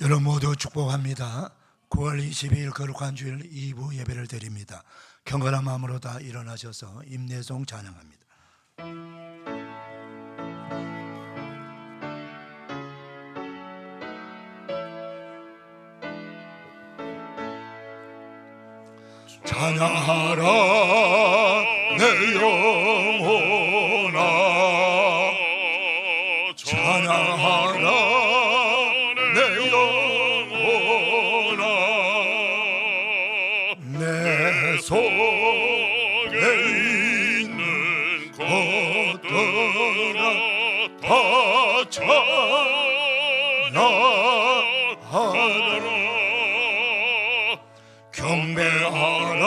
여러분 모두 축복합니다. 9월 22일 거룩한 주일 2부 예배를 드립니다. 경건한 마음으로 다 일어나셔서 임내송 찬양합니다. 찬양하라 내 영혼아, 찬양하라 내 영혼아, 내 속에 있는 것들아 다 찬양하라. 경배하라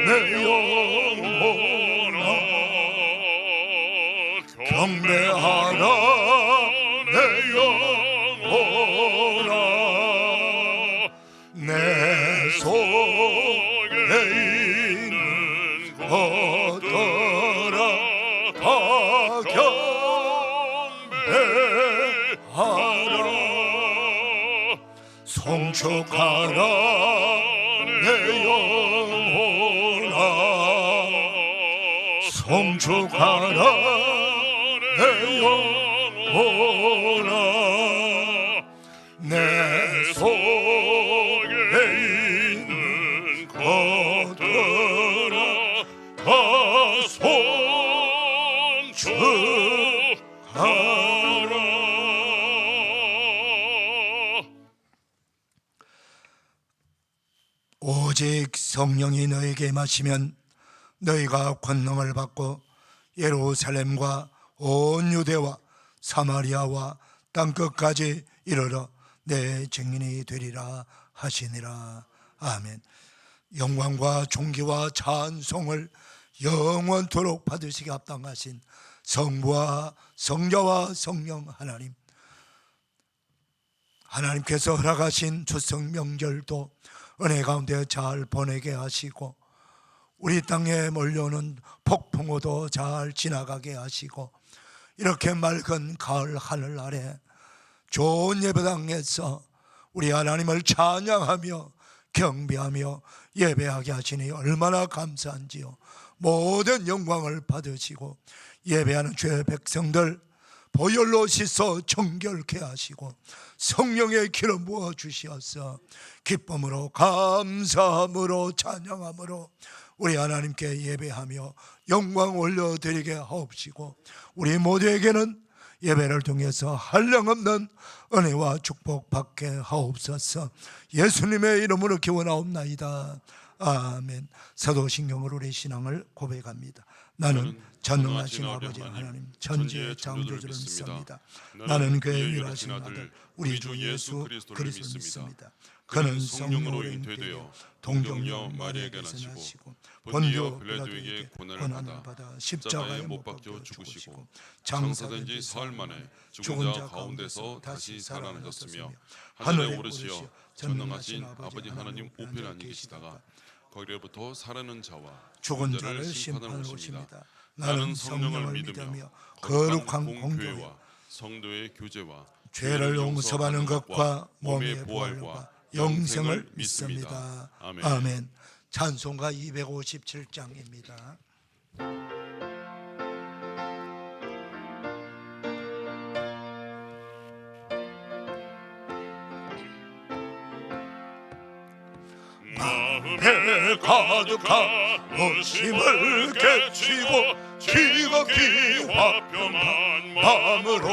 내 영혼아, 경배하라 내 영혼아, 내 속에 있는 것들아 다 경배하라. 송축하라 내 영혼아, 송축하라 내 영혼아, 내 속에 있는 것들아 다 송축하라. 오직 성령이 너에게 임하시면 너희가 권능을 받고 예루살렘과 온 유대와 사마리아와 땅끝까지 이르러 내 증인이 되리라 하시니라. 아멘. 영광과 존귀와 찬송을 영원토록 받으시기 합당하신 성부와 성자와 성령 하나님, 하나님께서 허락하신 추석 명절도 은혜 가운데 잘 보내게 하시고 우리 땅에 몰려오는 폭풍우도 잘 지나가게 하시고 이렇게 맑은 가을 하늘 아래 좋은 예배당에서 우리 하나님을 찬양하며 경배하며 예배하게 하시니 얼마나 감사한지요. 모든 영광을 받으시고 예배하는 주의 백성들 보혈로 씻어 정결케 하시고 성령의 기름 부어 주시어서 기쁨으로 감사함으로 찬양함으로 우리 하나님께 예배하며 영광 올려드리게 하옵시고 우리 모두에게는 예배를 통해서 한량없는 은혜와 축복 받게 하옵소서. 예수님의 이름으로 기원하옵나이다. 아멘. 사도신경으로 우리 신앙을 고백합니다. 나는 전능하신 아버지 하나님 천지의 창조주를 믿습니다. 나는 그의 유일하신 아들 우리 주 예수 그리스도를 믿습니다. 그는 성령으로 잉태되어 동정녀 마리아에게 나시고 본디오 빌라도에게 고난을 받아 십자가에 못 박혀 죽으시고 장사된 지 사흘 만에 죽은 자 가운데서 다시 살아나셨으며 하늘에 오르시어 전능하신 아버지 하나님 우편에 앉아 계시다가 거기로부터 살아난 자와 죽은 자를 심판하러 오십니다. 나는 성령을 믿으며 거룩한 공교회와 성도의 교제와 죄를 용서받는 것과 몸의 부활과 영생을 믿습니다. 아멘. 찬송가 257장입니다. 마음에 가득한 의심을 깨치고 지극히 화평한 마음으로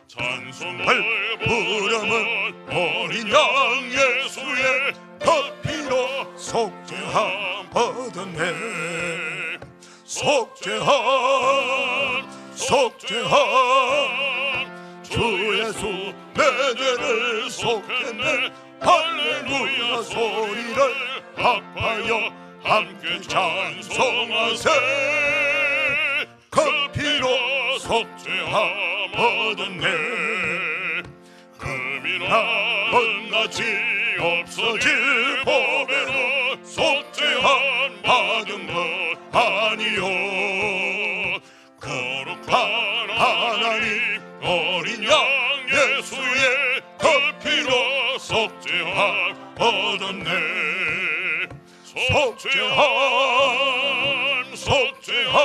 찬송을 부르면 어린 양 예수의 그 피로 속죄함 얻었네. 속죄함 주 예수 내 죄를 속했네. 할렐루야 소리를 합하여 함께 찬송하세. 그 피로 속죄함 얻었네. 금이나 은같이 없어질 보배로 속죄함 받은 것 아니요. 거룩한 하나님 어린 양 예수의 그 피로 속죄함 얻었네. 속죄함 속죄함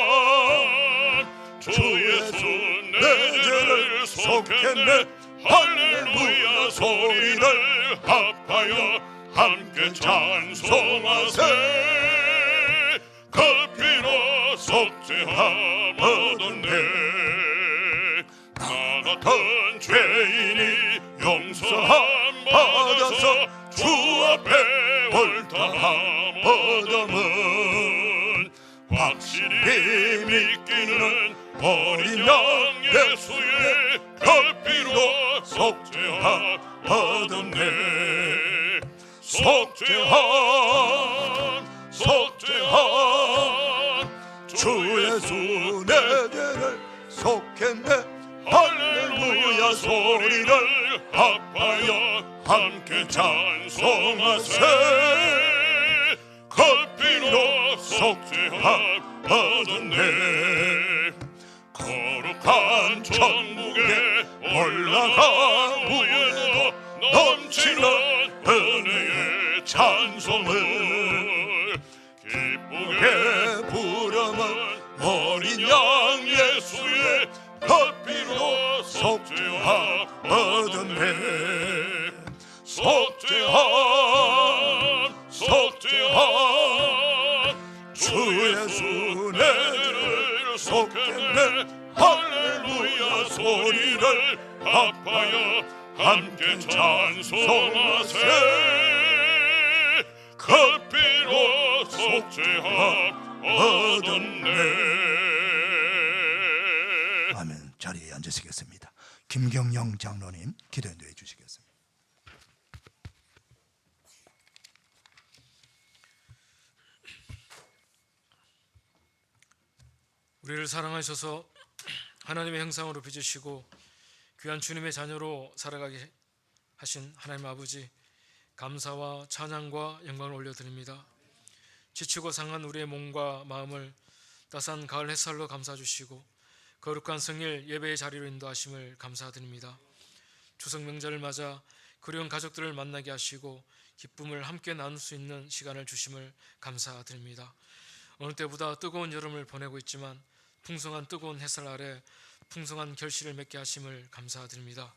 주 예수 내 죄를 속했네. 할렐루야 소리를 합하여 함께 찬송하세. 그 피로 속죄함 얻었네. 나 같은 죄인이 용서함 받아서 주 앞에 옳다함 얻음은 확실히 믿기는 어린 양 예수의 그 피로 속죄함 얻었네. 속죄함 속죄함 주 예수 내 죄를 속했네. 할렐루야 소리를 합하여 함께 찬송하세. 그 피로 속죄함 얻었네. 거룩한 천국에 올라간 후에도 넘치는 은혜의 찬송을 기쁘게 부르는 어린 양 예수의 그 피로 속죄함 얻었네. 속죄함 속죄함 주 예수 내 죄를 속했네. 할렐루야 소리를 합하여 함께 찬송하세. 그 피로 속죄함 얻었네. 아멘. 자리에 앉으시겠습니다. 김경영 장로님 기도 인도해 주시겠습니다. 우리를 사랑하셔서 하나님의 형상으로 빚으시고 귀한 주님의 자녀로 살아가게 하신 하나님 아버지, 감사와 찬양과 영광을 올려드립니다. 지치고 상한 우리의 몸과 마음을 따스한 가을 햇살로 감싸주시고 거룩한 성일 예배의 자리로 인도하심을 감사드립니다. 추석 명절을 맞아 그리운 가족들을 만나게 하시고 기쁨을 함께 나눌 수 있는 시간을 주심을 감사드립니다. 어느 때보다 뜨거운 여름을 보내고 있지만 풍성한 뜨거운 햇살 아래 풍성한 결실을 맺게 하심을 감사드립니다.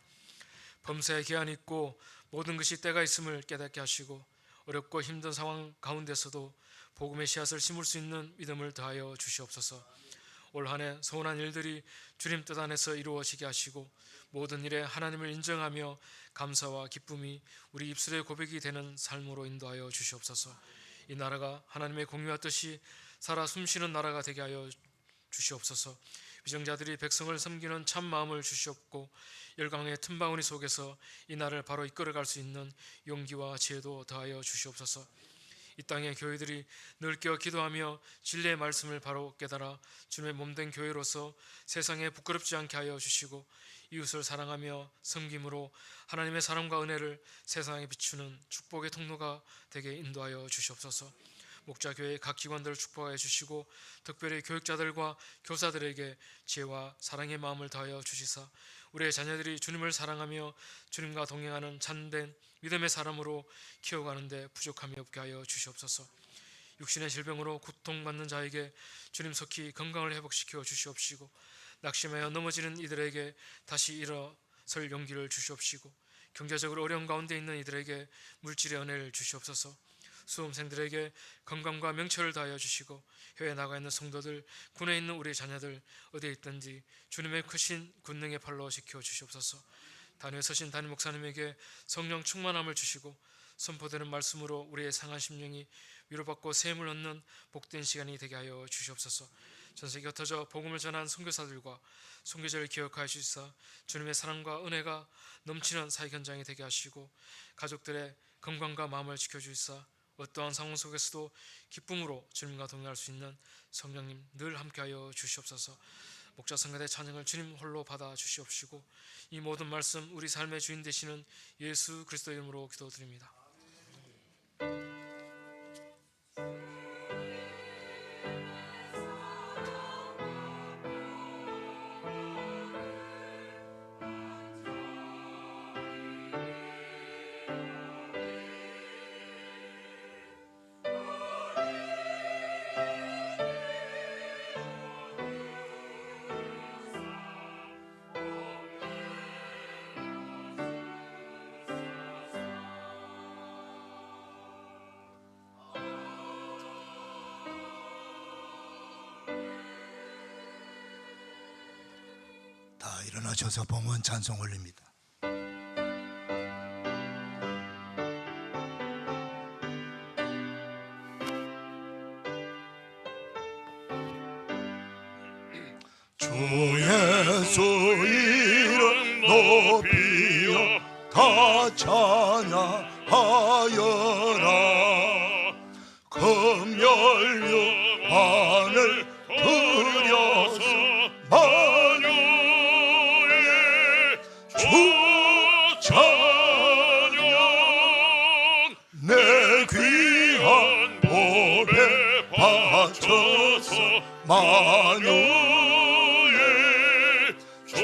범사에 기한이 있고 모든 것이 때가 있음을 깨닫게 하시고 어렵고 힘든 상황 가운데서도 복음의 씨앗을 심을 수 있는 믿음을 더하여 주시옵소서. 올 한 해 소원한 일들이 주님 뜻 안에서 이루어지게 하시고 모든 일에 하나님을 인정하며 감사와 기쁨이 우리 입술의 고백이 되는 삶으로 인도하여 주시옵소서. 이 나라가 하나님의 공의와 뜻이 살아 숨쉬는 나라가 되게 하여 주시옵소서. 위정자들이 백성을 섬기는 참 마음을 주시옵고 열강의 틈바구니 속에서 이 나라를 바로 이끌어갈 수 있는 용기와 지혜도 더하여 주시옵소서. 이 땅의 교회들이 늘 깨어 기도하며 진리의 말씀을 바로 깨달아 주님의 몸된 교회로서 세상에 부끄럽지 않게 하여 주시고 이웃을 사랑하며 섬김으로 하나님의 사랑과 은혜를 세상에 비추는 축복의 통로가 되게 인도하여 주시옵소서. 목자교회 각 기관들을 축복하여 주시고 특별히 교육자들과 교사들에게 지혜와 사랑의 마음을 더하여 주시사 우리의 자녀들이 주님을 사랑하며 주님과 동행하는 참된 믿음의 사람으로 키워가는 데 부족함이 없게 하여 주시옵소서. 육신의 질병으로 고통받는 자에게 주님 속히 건강을 회복시켜 주시옵시고 낙심하여 넘어지는 이들에게 다시 일어설 용기를 주시옵시고 경제적으로 어려운 가운데 있는 이들에게 물질의 은혜를 주시옵소서. 수험생들에게 건강과 명철을 다하여 주시고 해외에 나가 있는 성도들, 군에 있는 우리 자녀들 어디에 있든지 주님의 크신 권능의 팔로 지켜 주시옵소서. 단위에 서신 담임 목사님에게 성령 충만함을 주시고 선포되는 말씀으로 우리의 상한 심령이 위로받고 샘을 얻는 복된 시간이 되게 하여 주시옵소서. 전세계 흩어져 복음을 전한 선교사들과 선교제를 기억하여 주시사 주님의 사랑과 은혜가 넘치는 사역 현장이 되게 하시고 가족들의 건강과 마음을 지켜주시사 어떠한 상황 속에서도 기쁨으로 주님과 동행할 수 있는 성령님 늘 함께하여 주시옵소서. 목자 성가대 찬양을 주님 홀로 받아 주시옵시고 이 모든 말씀 우리 삶의 주인 되시는 예수 그리스도 이름으로 기도드립니다. 일어나셔서 봉헌 찬송 올립니다. 주 예수 이름 높이어 다 찬양하여라. 금열류 반을 들여서 만유의 주 찬양 내 귀한 몸에 바쳐서 만유의 주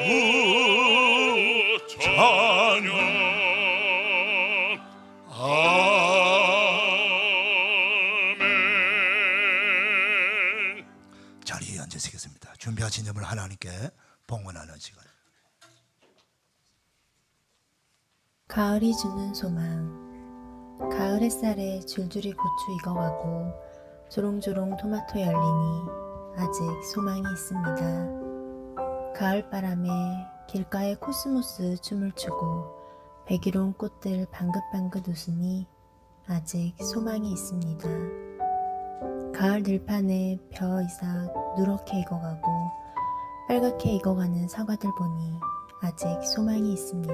찬양. 아멘. 자리에 앉으시겠습니다. 준비하신 점을 하나님께 봉헌하는 시간. 가을이 주는 소망. 가을 햇살에 줄줄이 고추 익어가고 조롱조롱 토마토 열리니 아직 소망이 있습니다. 가을바람에 길가에 코스모스 춤을 추고 백일홍 꽃들 방긋방긋 웃으니 아직 소망이 있습니다. 가을 들판에 벼 이삭 누렇게 익어가고 빨갛게 익어가는 사과들 보니 아직 소망이 있습니다.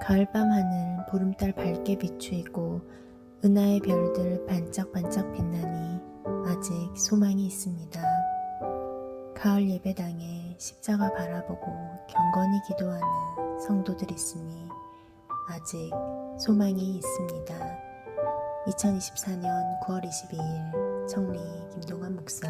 가을밤 하늘 보름달 밝게 비추이고 은하의 별들 반짝반짝 빛나니 아직 소망이 있습니다. 가을 예배당에 십자가 바라보고 경건히 기도하는 성도들 있으니 아직 소망이 있습니다. 2024년 9월 22일 청리 김동환 목사.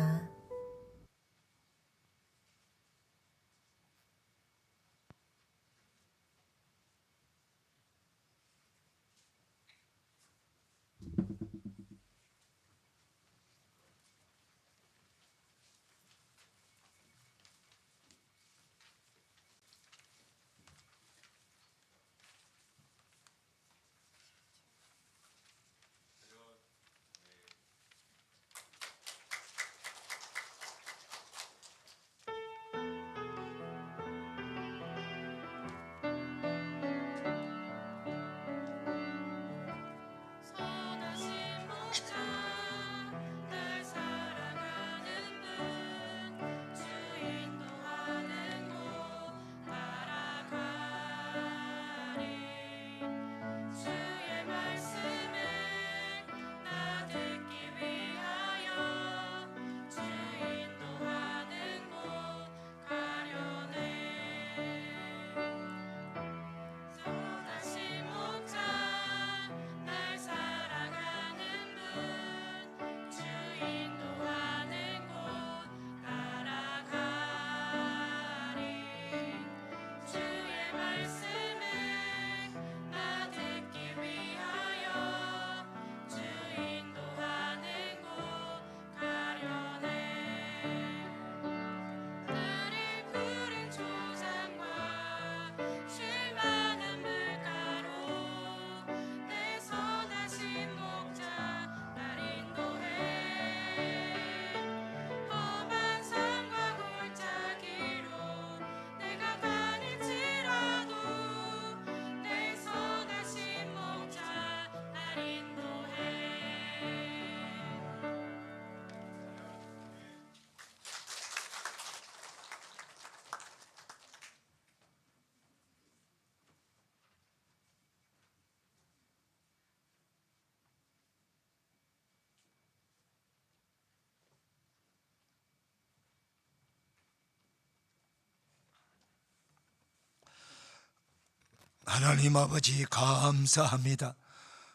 하나님 아버지 감사합니다.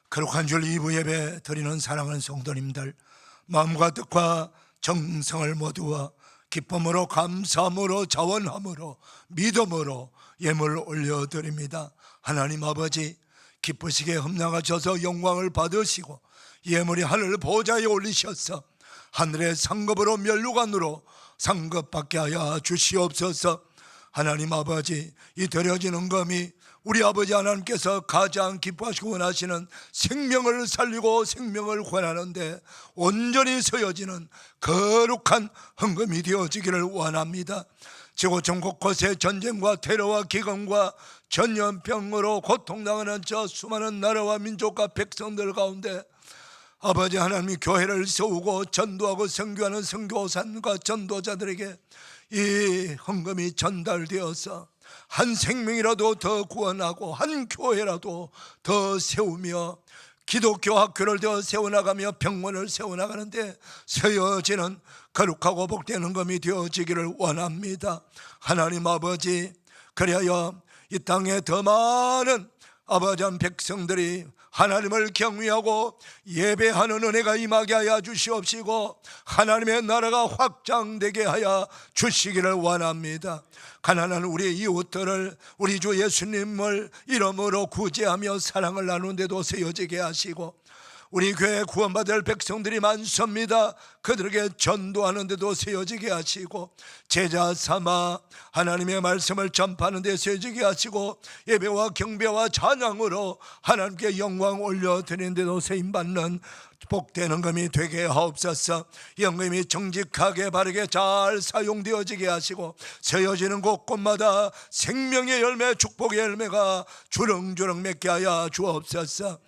거룩한 주일 2부 예배 드리는 사랑하는 성도님들, 마음과 뜻과 정성을 모두와 기쁨으로 감사함으로 자원함으로 믿음으로 예물을 올려드립니다. 하나님 아버지 기쁘시게 흠나가셔서 영광을 받으시고 예물이 하늘 보좌에 올리셔서 하늘의 상급으로 면류관으로 상급받게 하여 주시옵소서. 하나님 아버지 이 드려지는 금이 우리 아버지 하나님께서 가장 기뻐하시고 원하시는 생명을 살리고 생명을 구원하는데 온전히 서여지는 거룩한 헌금이 되어지기를 원합니다. 지구 전국 곳에 전쟁과 테러와 기근과 전염병으로 고통당하는 저 수많은 나라와 민족과 백성들 가운데 아버지 하나님이 교회를 세우고 전도하고 선교하는 선교사님과 전도자들에게 이 헌금이 전달되어서 한 생명이라도 더 구원하고 한 교회라도 더 세우며 기독교 학교를 더 세워나가며 병원을 세워나가는데 세워지는 거룩하고 복된 헌금이 되어지기를 원합니다. 하나님 아버지, 그리하여 이 땅에 더 많은 아버지 백성들이 하나님을 경외하고 예배하는 은혜가 임하게 하여 주시옵시고 하나님의 나라가 확장되게 하여 주시기를 원합니다. 가난한 우리 이웃들을 우리 주 예수님을 이름으로 구제하며 사랑을 나누는 데도 세워지게 하시고 우리 교회 구원받을 백성들이 많습니다. 그들에게 전도하는 데도 세워지게 하시고 제자 삼아 하나님의 말씀을 전파하는 데 세워지게 하시고 예배와 경배와 찬양으로 하나님께 영광 올려드리는 데도 세임받는 복된 헌금이 되게 하옵소서. 헌금이 정직하게 바르게 잘 사용되어지게 하시고 세워지는 곳곳마다 생명의 열매 축복의 열매가 주렁주렁 맺게 하여 주옵소서.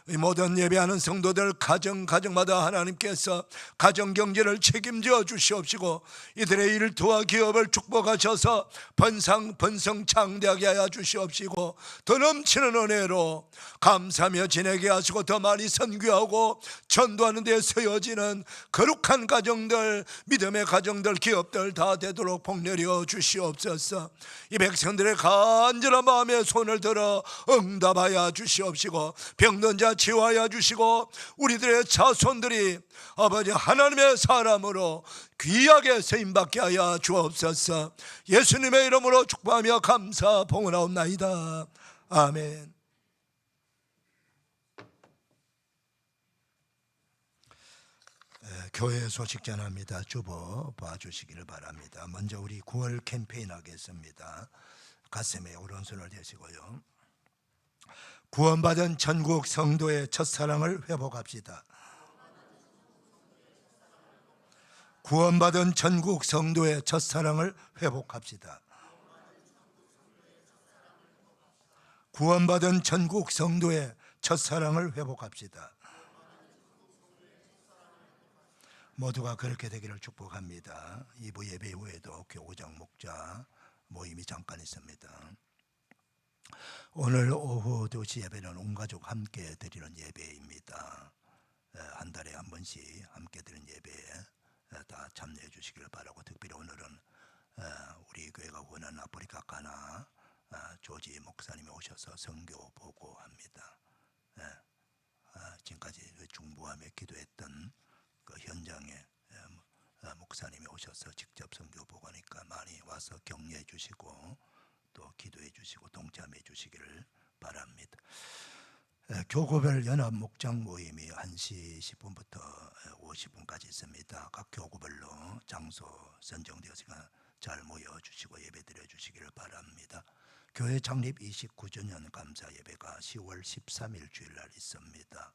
이 모든 예배하는 성도들 가정마다 하나님께서 가정경제를 책임져 주시옵시고 이들의 일터와 기업을 축복하셔서 번성창대하게 하여 주시옵시고 더 넘치는 은혜로 감사하며 지내게 하시고 더 많이 선교하고 전도하는 데 세워지는 거룩한 가정들, 믿음의 가정들, 기업들 다 되도록 복내려 주시옵소서. 이 백성들의 간절한 마음에 손을 들어 응답하여 주시옵시고 병든 자 치유하여 주시고 우리들의 자손들이 아버지 하나님의 사람으로 귀하게 쓰임받게 하여 주옵소서. 예수님의 이름으로 축복하며 감사 봉헌하옵나이다. 아멘. 교회 소식 전합니다. 주보 봐주시기를 바랍니다. 먼저 우리 9월 캠페인 하겠습니다. 가슴에 오른손을 대시고요. 구원받은 전국 성도의 첫사랑을 회복합시다. 구원받은 전국 성도의 첫사랑을 회복합시다. 구원받은 전국 성도의 첫사랑을 회복합시다. 모두가 그렇게 되기를 축복합니다. 2부 예배 후에도 교구장 목자 모임이 잠깐 있습니다. 오늘 오후 2시 예배는 온 가족 함께 드리는 예배입니다. 한 달에 한 번씩 함께 드리는 예배에 다 참여해 주시길 바라고, 특별히 오늘은 우리 교회가 원하는 아프리카 가나 조지 목사님이 오셔서 선교 보고합니다. 지금까지 중보하며 기도했던 그 현장에 목사님이 오셔서 직접 선교 보고하니까 많이 와서 격려해 주시고 또 기도해 주시고 동참해 주시기를 바랍니다. 교구별 연합 목장 모임이 1시 10분부터 50분까지 있습니다. 각 교구별로 장소 선정되었으니까 잘 모여주시고 예배 드려주시기를 바랍니다. 교회 창립 29주년 감사 예배가 10월 13일 주일날 있습니다.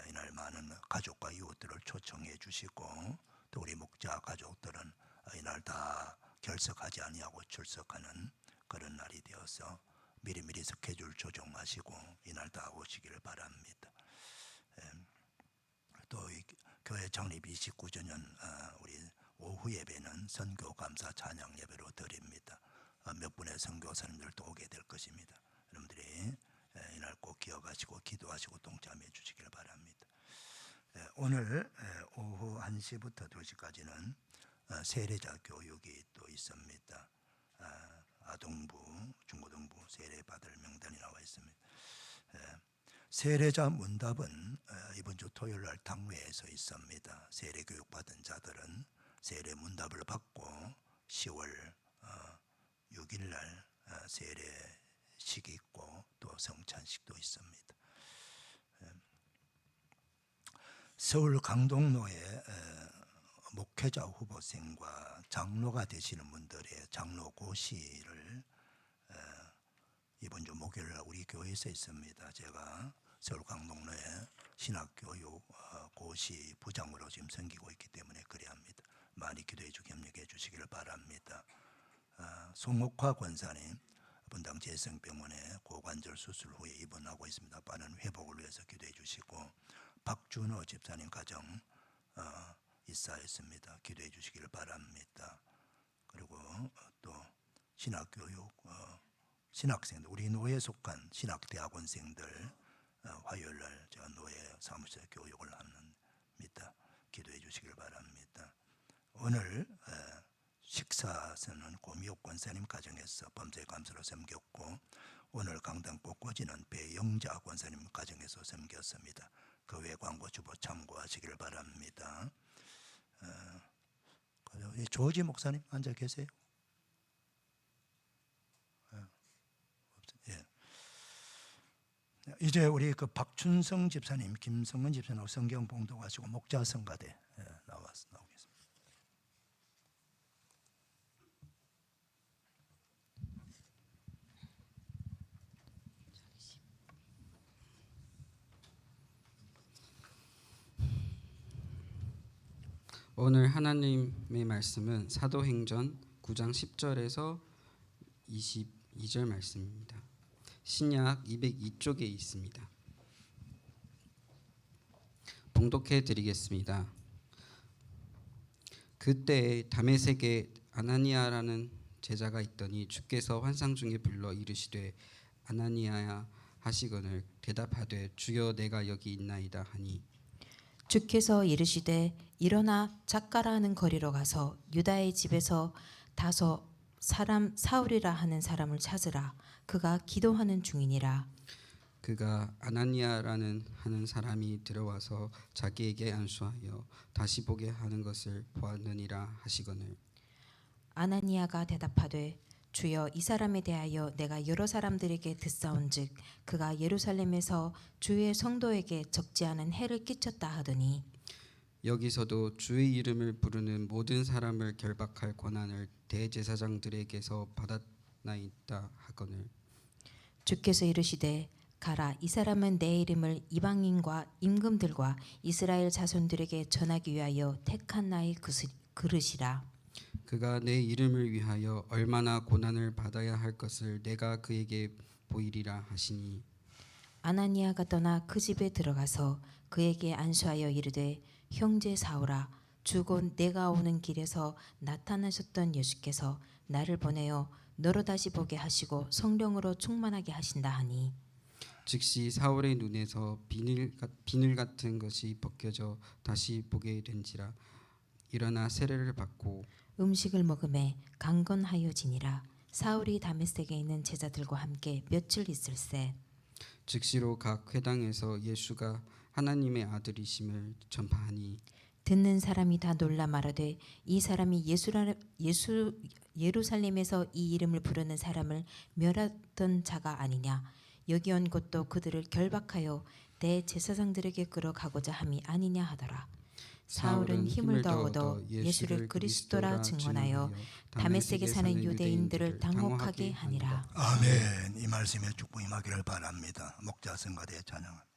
이날 많은 가족과 이웃들을 초청해 주시고 또 우리 목자 가족들은 이날 다 결석하지 아니하고 출석하는 그런 날이 되어서 미리미리 스케줄 조정하시고 이날 다 오시기를 바랍니다. 또 이 교회 창립 29주년 우리 오후 예배는 선교 감사 찬양 예배로 드립니다. 몇 분의 선교사님들도 오게 될 것입니다. 여러분들이 이날 꼭 기억하시고 기도하시고 동참해 주시길 바랍니다. 오늘 오후 1시부터 2시까지는 세례자 교육이 또 있습니다. 아동부, 중고등부 세례 받을 명단이 나와 있습니다. 세례자 문답은 이번 주 토요일 날 당회에서 있습니다. 세례 교육 받은 자들은 세례 문답을 받고 10월 6일 날 세례식이 있고 또 성찬식도 있습니다. 서울 강동로에 목회자 후보생과 장로가 되시는 분들의 장로 고시를 이번 주 목요일 날 우리 교회에서 있습니다. 제가 서울 강동로에 신학교육 고시 부장으로 지금 섬기고 있기 때문에 그래야 합니다. 많이 기도해 주고 협력해 주시기를 바랍니다. 송옥화 권사님 분당 재생병원에 고관절 수술 후에 입원하고 있습니다. 빠른 회복을 위해서 기도해 주시고, 박준호 집사님 가정 입사했습니다. 기도해 주시길 바랍니다. 그리고 또 신학교육 신학생들, 우리 노예에 속한 신학대학원생들 화요일날 제가 노예 사무실에 교육을 합니다. 기도해 주시길 바랍니다. 오늘 식사서는 고미옥 권사님 가정에서 범죄 감사로 섬겼고, 오늘 강당 꽃꽂이는 배영자 권사님 가정에서 섬겼습니다. 그 외 광고 주보 참고하시길 바랍니다. 조지 목사님 앉아 계세요? 예. 이제 우리 그 박춘성 집사님, 김성은 집사님 성경 봉독하시고 목자 성가대 나오겠습니다. 오늘 하나님의 말씀은 사도행전 9장 10절에서 22절 말씀입니다. 신약 202쪽에 있습니다. 봉독해 드리겠습니다. 그때 다메섹에 아나니아라는 제자가 있더니 주께서 환상 중에 불러 이르시되 아나니아야 하시거늘 대답하되 주여 내가 여기 있나이다 하니, 주께서 이르시되 일어나 작가라 하는 거리로 가서 유다의 집에서 다소 사람 사울이라 하는 사람을 찾으라. 그가 기도하는 중이니라. 그가 아나니아라는 하는 사람이 들어와서 자기에게 안수하여 다시 보게 하는 것을 보았느니라 하시거늘, 아나니아가 대답하되 주여 이 사람에 대하여 내가 여러 사람들에게 듣사온즉 그가 예루살렘에서 주의 성도에게 적지 않은 해를 끼쳤다 하더니, 여기서도 주의 이름을 부르는 모든 사람을 결박할 권한을 대제사장들에게서 받았나이다 하거늘, 주께서 이르시되 가라. 이 사람은 내 이름을 이방인과 임금들과 이스라엘 자손들에게 전하기 위하여 택한 나의 그릇이라. 그가 내 이름을 위하여 얼마나 고난을 받아야 할 것을 내가 그에게 보이리라 하시니, 아나니아가 떠나 그 집에 들어가서 그에게 안수하여 이르되 형제 사울아, 주곧 내가 오는 길에서 나타나셨던 예수께서 나를 보내어 너로 다시 보게 하시고 성령으로 충만하게 하신다 하니, 즉시 사울의 눈에서 비늘 같은 것이 벗겨져 다시 보게 된지라. 일어나 세례를 받고 음식을 먹음에 강건하여지니라. 사울이 다메섹에 있는 제자들과 함께 며칠 있을새 즉시로 각 회당에서 예수가 하나님의 아들이심을 전파하니, 듣는 사람이 다 놀라 말하되 이 사람이 예루살렘에서 이 이름을 부르는 사람을 멸하던 자가 아니냐. 여기 온 것도 그들을 결박하여 대제사장들에게 끌어가고자 함이 아니냐 하더라. 사울은 힘을 더 얻어 예수를 그리스도라 증언하여 다메섹에 사는 유대인들을 당혹하게 하니라. 아멘. 이 말씀에 축복 임하기를 바랍니다. 목자 성가대 찬양합니다.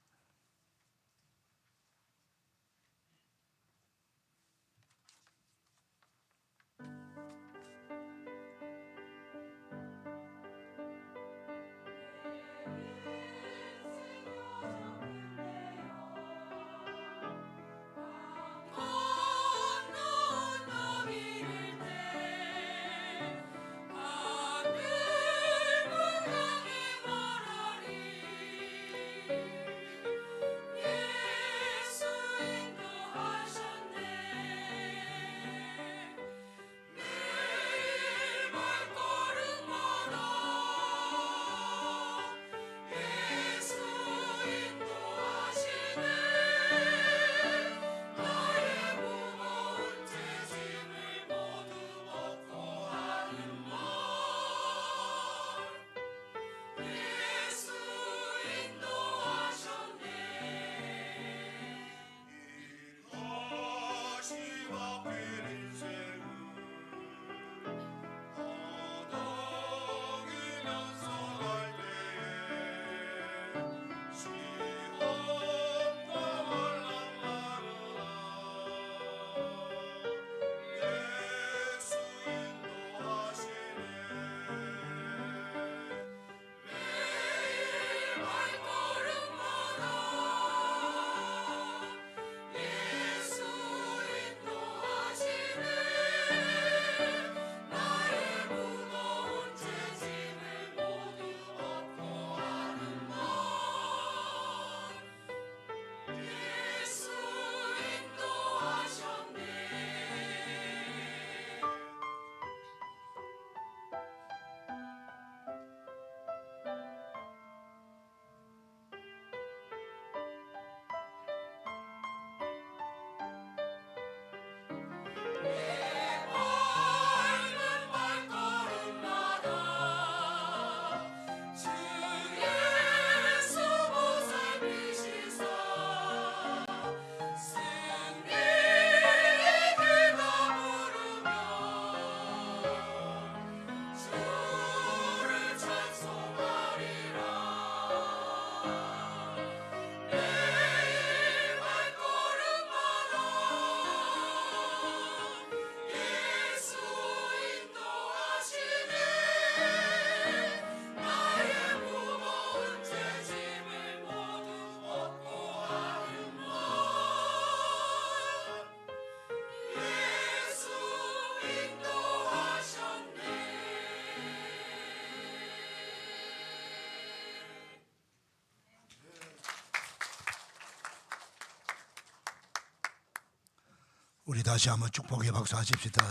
우리 다시 한번 축복의 박수 하십시다.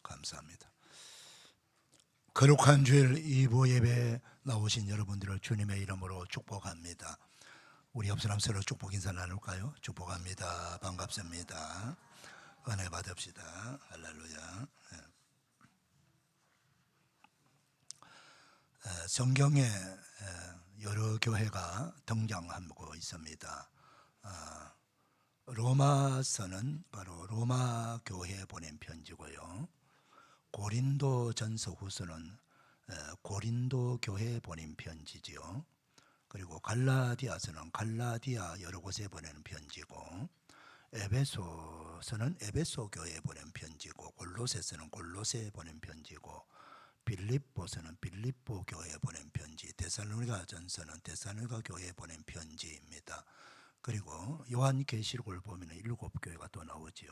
감사합니다. 거룩한 주일 2부 예배 나오신 여러분들을 주님의 이름으로 축복합니다. 우리 옆 사람 서로 축복 인사 나눌까요? 축복합니다. 반갑습니다. 은혜 받읍시다. 할렐루야. 성경에 여러 교회가 등장하고 있습니다. 로마서는 바로 로마 교회에 보낸 편지고요. 고린도 전서 후서는 고린도 교회에 보낸 편지지요. 그리고 갈라디아서는 갈라디아 여러 곳에 보내는 편지고, 에베소서는 에베소 교회에 보낸 편지고, 골로새서는 골로새에 보낸 편지고, 빌립보서는 빌립보 교회에 보낸 편지, 데살로니가 전서는 데살로니가 교회에 보낸 편지입니다. 그리고 요한계시록을 보면 7교회가 또 나오지요.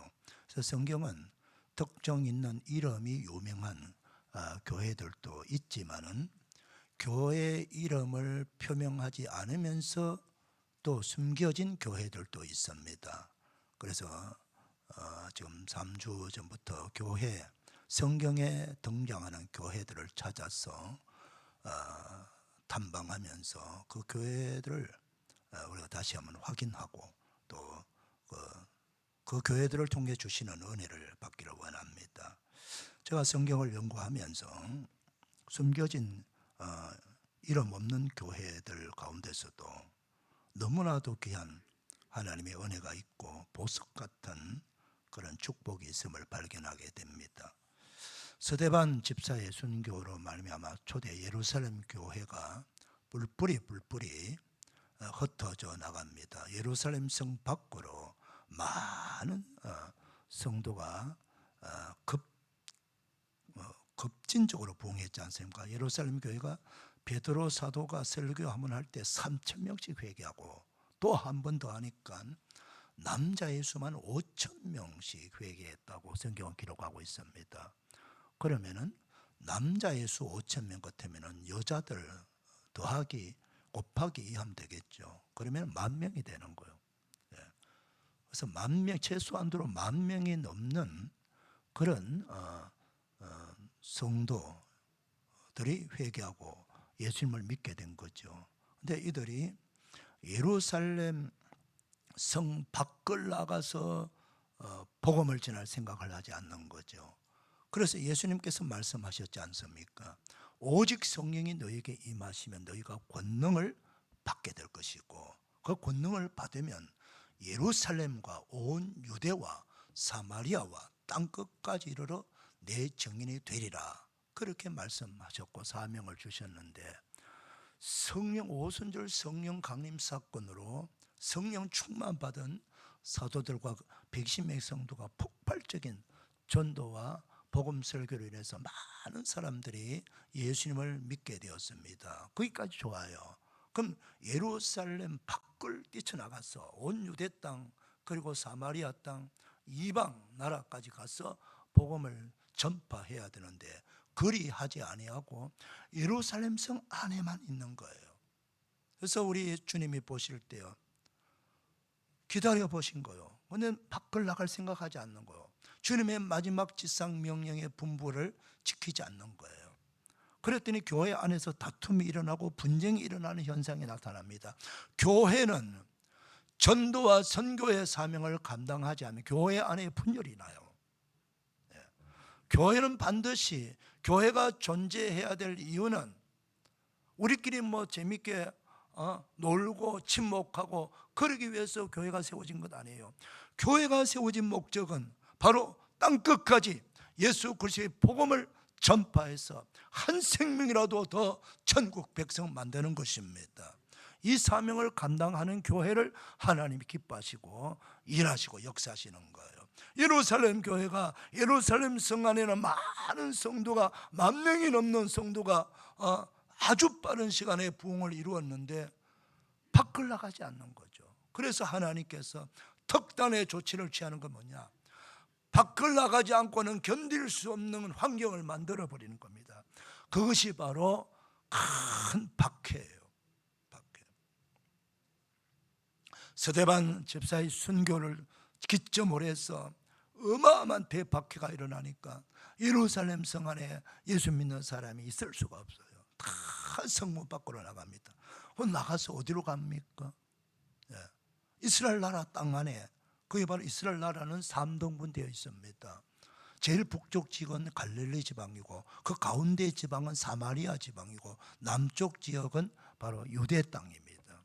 그래서 성경은 특정 있는 이름이 유명한 교회들도 있지만은 교회 이름을 표명하지 않으면서 또 숨겨진 교회들도 있습니다. 그래서 지금 3주 전부터 교회, 성경에 등장하는 교회들을 찾아서 탐방하면서 그 교회들을 우리가 다시 한번 확인하고 또 그 교회들을 통해 주시는 은혜를 받기를 원합니다. 제가 성경을 연구하면서 숨겨진 이름 없는 교회들 가운데서도 너무나도 귀한 하나님의 은혜가 있고 보석 같은 그런 축복이 있음을 발견하게 됩니다. 스데반 집사의 순교로 말미암아 초대 예루살렘 교회가 뿔뿔이 흩어져 나갑니다. 예루살렘 성 밖으로 많은 성도가 급진적으로 부흥했지 않습니까? 예루살렘 교회가 베드로 사도가 설교 한 번 할 때 3,000명씩 회개하고, 또 한 번 더 하니까 남자의 수만 5,000명씩 회개했다고 성경은 기록하고 있습니다. 그러면은 남자의 수 5,000명 같으면은 여자들 더하기 곱하기 2 하면 되겠죠. 그러면 10,000명이 되는 거예요. 그래서 10,000명, 최소한도로 10,000명이 넘는 그런 성도들이 회개하고 예수님을 믿게 된 거죠. 근데 이들이 예루살렘 성 밖을 나가서 복음을 전할 생각을 하지 않는 거죠. 그래서 예수님께서 말씀하셨지 않습니까? 오직 성령이 너희에게 임하시면 너희가 권능을 받게 될 것이고, 그 권능을 받으면 예루살렘과 온 유대와 사마리아와 땅끝까지 이르러 내 증인이 되리라, 그렇게 말씀하셨고 사명을 주셨는데, 성령 오순절 성령 강림 사건으로 성령 충만 받은 사도들과 120명의 성도가 폭발적인 전도와 복음 설교로 인해서 많은 사람들이 예수님을 믿게 되었습니다. 거기까지 좋아요. 그럼 예루살렘 밖을 뛰쳐나가서 온 유대 땅 그리고 사마리아 땅 이방 나라까지 가서 복음을 전파해야 되는데 그리하지 아니하고 예루살렘 성 안에만 있는 거예요. 그래서 우리 주님이 보실 때요, 기다려 보신 거예요. 근데 밖을 나갈 생각하지 않는 거예요. 주님의 마지막 지상 명령의 분부를 지키지 않는 거예요. 그랬더니 교회 안에서 다툼이 일어나고 분쟁이 일어나는 현상이 나타납니다. 교회는 전도와 선교의 사명을 감당하지 않으면 교회 안에 분열이 나요. 교회는 반드시, 교회가 존재해야 될 이유는 우리끼리 뭐 재밌게 놀고 친목하고 그러기 위해서 교회가 세워진 것 아니에요. 교회가 세워진 목적은 바로 땅끝까지 예수 그리스도의 복음을 전파해서 한 생명이라도 더 천국 백성 만드는 것입니다. 이 사명을 감당하는 교회를 하나님이 기뻐하시고 일하시고 역사하시는 거예요. 예루살렘 교회가 예루살렘 성 안에는 많은 성도가 10,000명이 넘는 성도가 아주 빠른 시간에 부흥을 이루었는데 밖을 나가지 않는 거죠. 그래서 하나님께서 특단의 조치를 취하는 건 뭐냐? 밖을 나가지 않고는 견딜 수 없는 환경을 만들어 버리는 겁니다. 그것이 바로 큰 박해예요. 박해. 스데반 집사의 순교를 기점으로 해서 어마어마한 대박해가 일어나니까 예루살렘 성 안에 예수 믿는 사람이 있을 수가 없어요. 다 성문 밖으로 나갑니다. 나가서 어디로 갑니까? 이스라엘 나라 땅 안에, 그게 바로 이스라엘 나라는 3등분 되어 있습니다. 제일 북쪽 지역은 갈릴리 지방이고, 그 가운데 지방은 사마리아 지방이고, 남쪽 지역은 바로 유대 땅입니다.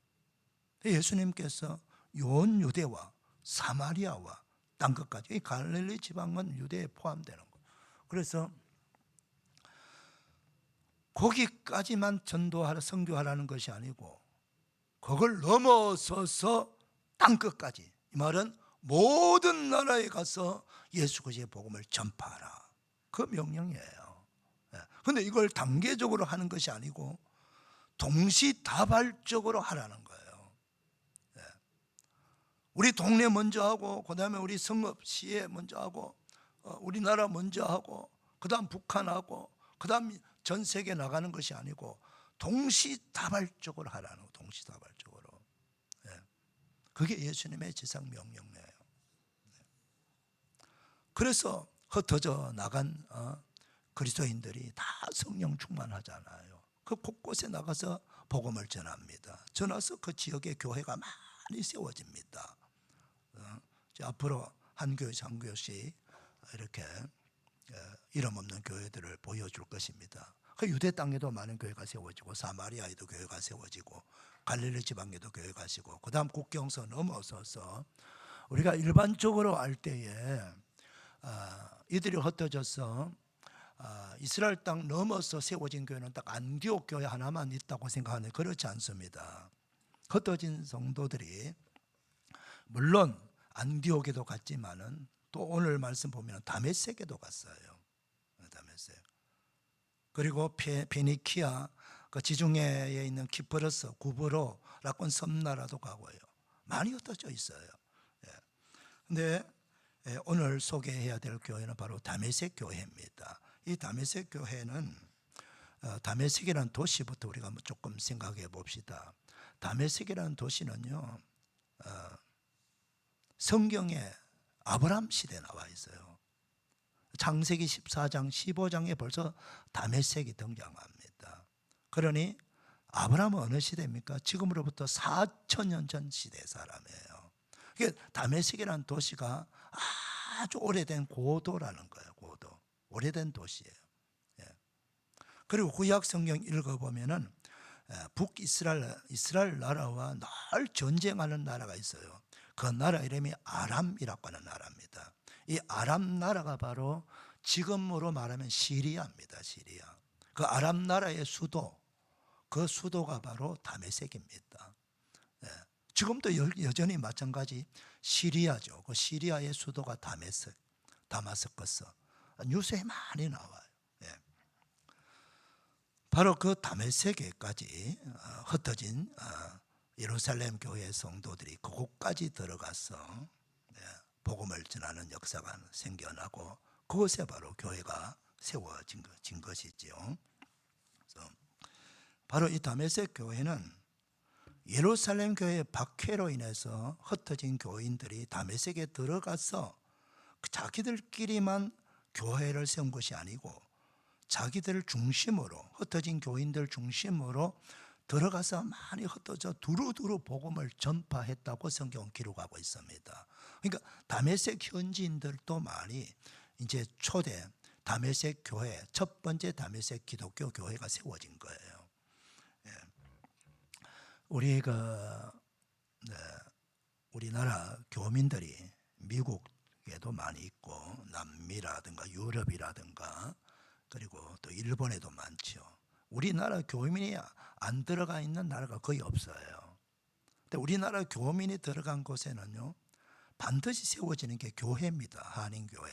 예수님께서 온 유대와 사마리아와 땅 끝까지, 이 갈릴리 지방은 유대에 포함되는 거예요. 그래서 거기까지만 전도하라, 선교하라는 것이 아니고 그걸 넘어서서 땅 끝까지, 이 말은 모든 나라에 가서 예수 그리스도의 복음을 전파하라, 그 명령이에요. 그런데 이걸 단계적으로 하는 것이 아니고 동시다발적으로 하라는 거예요. 우리 동네 먼저 하고, 그 다음에 우리 성읍 시에 먼저 하고, 우리나라 먼저 하고, 그 다음 북한하고, 그 다음 전 세계 나가는 것이 아니고 동시다발적으로 하라는 거예요. 동시다발적으로. 그게 예수님의 지상 명령이에요. 그래서 흩어져 나간 그리스도인들이 다 성령 충만하잖아요. 그 곳곳에 나가서 복음을 전합니다. 전해서 그 지역의 교회가 많이 세워집니다. 앞으로 한 교회씩 한 교회씩 이렇게 이름 없는 교회들을 보여줄 것입니다. 그 유대 땅에도 많은 교회가 세워지고, 사마리아에도 교회가 세워지고, 갈릴리 지방에도 교회가 세워지고, 그 다음 국경선 넘어서서 우리가 일반적으로 알 때에 이들이 흩어져서 이스라엘 땅 넘어서 세워진 교회는 딱 안디옥 교회 하나만 있다고 생각하는데 그렇지 않습니다. 흩어진 성도들이 물론 안디옥에도 갔지만은 또 오늘 말씀 보면 다메섹에도 갔어요. 다메섹. 그리고 페니키아, 그 지중해에 있는 키프러스, 구브로, 라콘 섬나라도 가고요. 많이 흩어져 있어요. 그런데 오늘 소개해야 될 교회는 바로 다메섹 교회입니다. 이 다메섹 교회는 다메섹이라는 도시부터 우리가 조금 생각해 봅시다. 다메섹이라는 도시는요, 성경에 아브람 시대에 나와 있어요. 창세기 14장, 15장에 벌써 다메섹이 등장합니다. 그러니 아브람은 어느 시대입니까? 지금으로부터 4,000년 전 시대 사람이에요. 다메섹이라는 도시가 아주 오래된 고도라는 거예요. 고도. 오래된 도시예요. 그리고 구약 성경 읽어보면은 이스라엘 나라와 늘 전쟁하는 나라가 있어요. 그 나라 이름이 아람이라고 하는 나라입니다. 이 아람 나라가 바로 지금으로 말하면 시리아입니다. 시리아. 그 아람 나라의 수도, 그 수도가 바로 다메섹입니다. 지금도 여전히 마찬가지 시리아죠. 그 시리아의 수도가 다마스커스. 뉴스에 많이 나와요. 바로 그 다메섹에까지 흩어진 예루살렘 교회 성도들이 그곳까지 들어가서 복음을 전하는 역사가 생겨나고, 그곳에 바로 교회가 세워진 것이지요. 그래서 바로 이 다메섹 교회는 예루살렘 교회의 박해로 인해서 흩어진 교인들이 다메섹에 들어가서 자기들끼리만 교회를 세운 것이 아니고 자기들 중심으로, 흩어진 교인들 중심으로 들어가서 많이 흩어져 두루두루 복음을 전파했다고 성경은 기록하고 있습니다. 그러니까 다메섹 현지인들도 많이 이제 초대 다메섹 교회, 첫 번째 다메섹 기독교 교회가 세워진 거예요. 우리나라 교민들이 미국에도 많이 있고, 남미라든가 유럽이라든가, 그리고 또 일본에도 많죠. 우리나라 교민이 안 들어가 있는 나라가 거의 없어요. 근데 우리나라 교민이 들어간 곳에는요, 반드시 세워지는 게 교회입니다. 한인교회.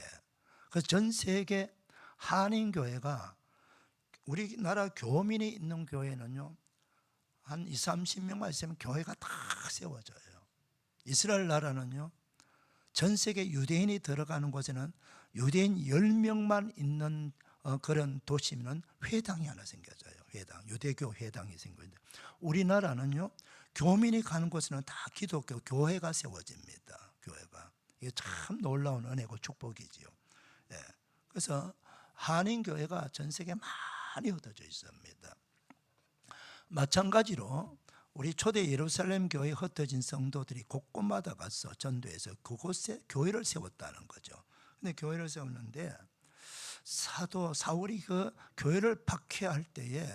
그래서 전 세계 한인교회가, 우리나라 교민이 있는 교회는요, 한 20-30명만 있으면 교회가 다 세워져요. 이스라엘 나라는요, 전 세계 유대인이 들어가는 곳에는 유대인 10명만 있는 그런 도시면 회당이 하나 생겨져요. 회당, 유대교 회당이 생겼는데 우리나라는요 교민이 가는 곳에는 다 기독교 교회가 세워집니다. 교회가 이게 참 놀라운 은혜고 축복이지요. 예. 그래서 한인교회가 전 세계에 많이 흩어져 있습니다. 마찬가지로 우리 초대 예루살렘 교회에 흩어진 성도들이 곳곳마다 가서 전도해서 그곳에 교회를 세웠다는 거죠. 근데 교회를 세웠는데 사도 사울이 그 교회를 박해할 때에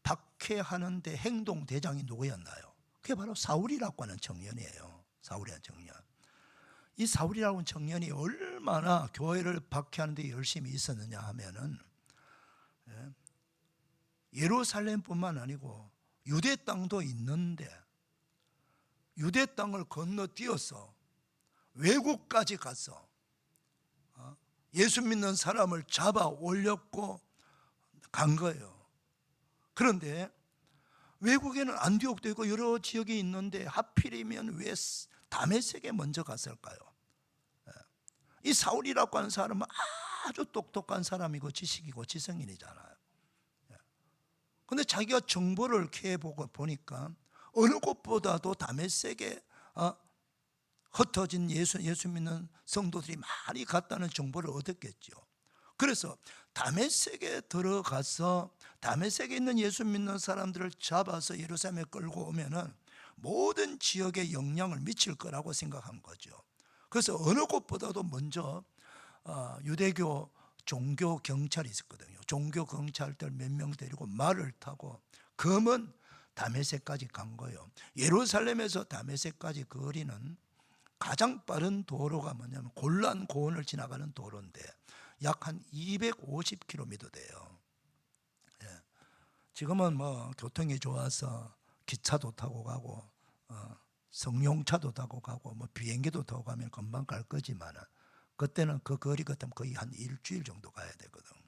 박해하는데 행동 대장이 누구였나요? 그게 바로 사울이라고 하는 청년이에요. 사울이라는 청년. 이 사울이라고 하는 청년이 얼마나 교회를 박해하는데 열심히 있었느냐 하면은 예루살렘뿐만 아니고 유대 땅도 있는데 유대 땅을 건너뛰어서 외국까지 가서 예수 믿는 사람을 잡아 올렸고 간 거예요. 그런데 외국에는 안디옥도 있고 여러 지역이 있는데 하필이면 왜 다메섹에 먼저 갔을까요? 이 사울이라고 하는 사람은 아주 똑똑한 사람이고 지식이고 지성인이잖아요. 그런데 자기가 정보를 캐보고 보니까 어느 곳보다도 다메섹에 흩어진 예수 믿는 성도들이 많이 갔다는 정보를 얻었겠죠. 그래서 다메섹에 들어가서 다메섹에 있는 예수 믿는 사람들을 잡아서 예루살렘에 끌고 오면은 모든 지역에 영향을 미칠 거라고 생각한 거죠. 그래서 어느 곳보다도 먼저 유대교 종교 경찰이 있었거든요. 종교 경찰들 몇 명 데리고 말을 타고 검은 다메섹까지 간 거예요. 예루살렘에서 다메섹까지 거리는 가장 빠른 도로가 뭐냐면 골란 고원을 지나가는 도로인데 약 한 250km 돼요. 예. 지금은 뭐 교통이 좋아서 기차도 타고 가고 승용차도 타고 가고 뭐 비행기도 타고 가면 금방 갈 거지만은 그때는 그 거리 같으면 거의 한 일주일 정도 가야 되거든요.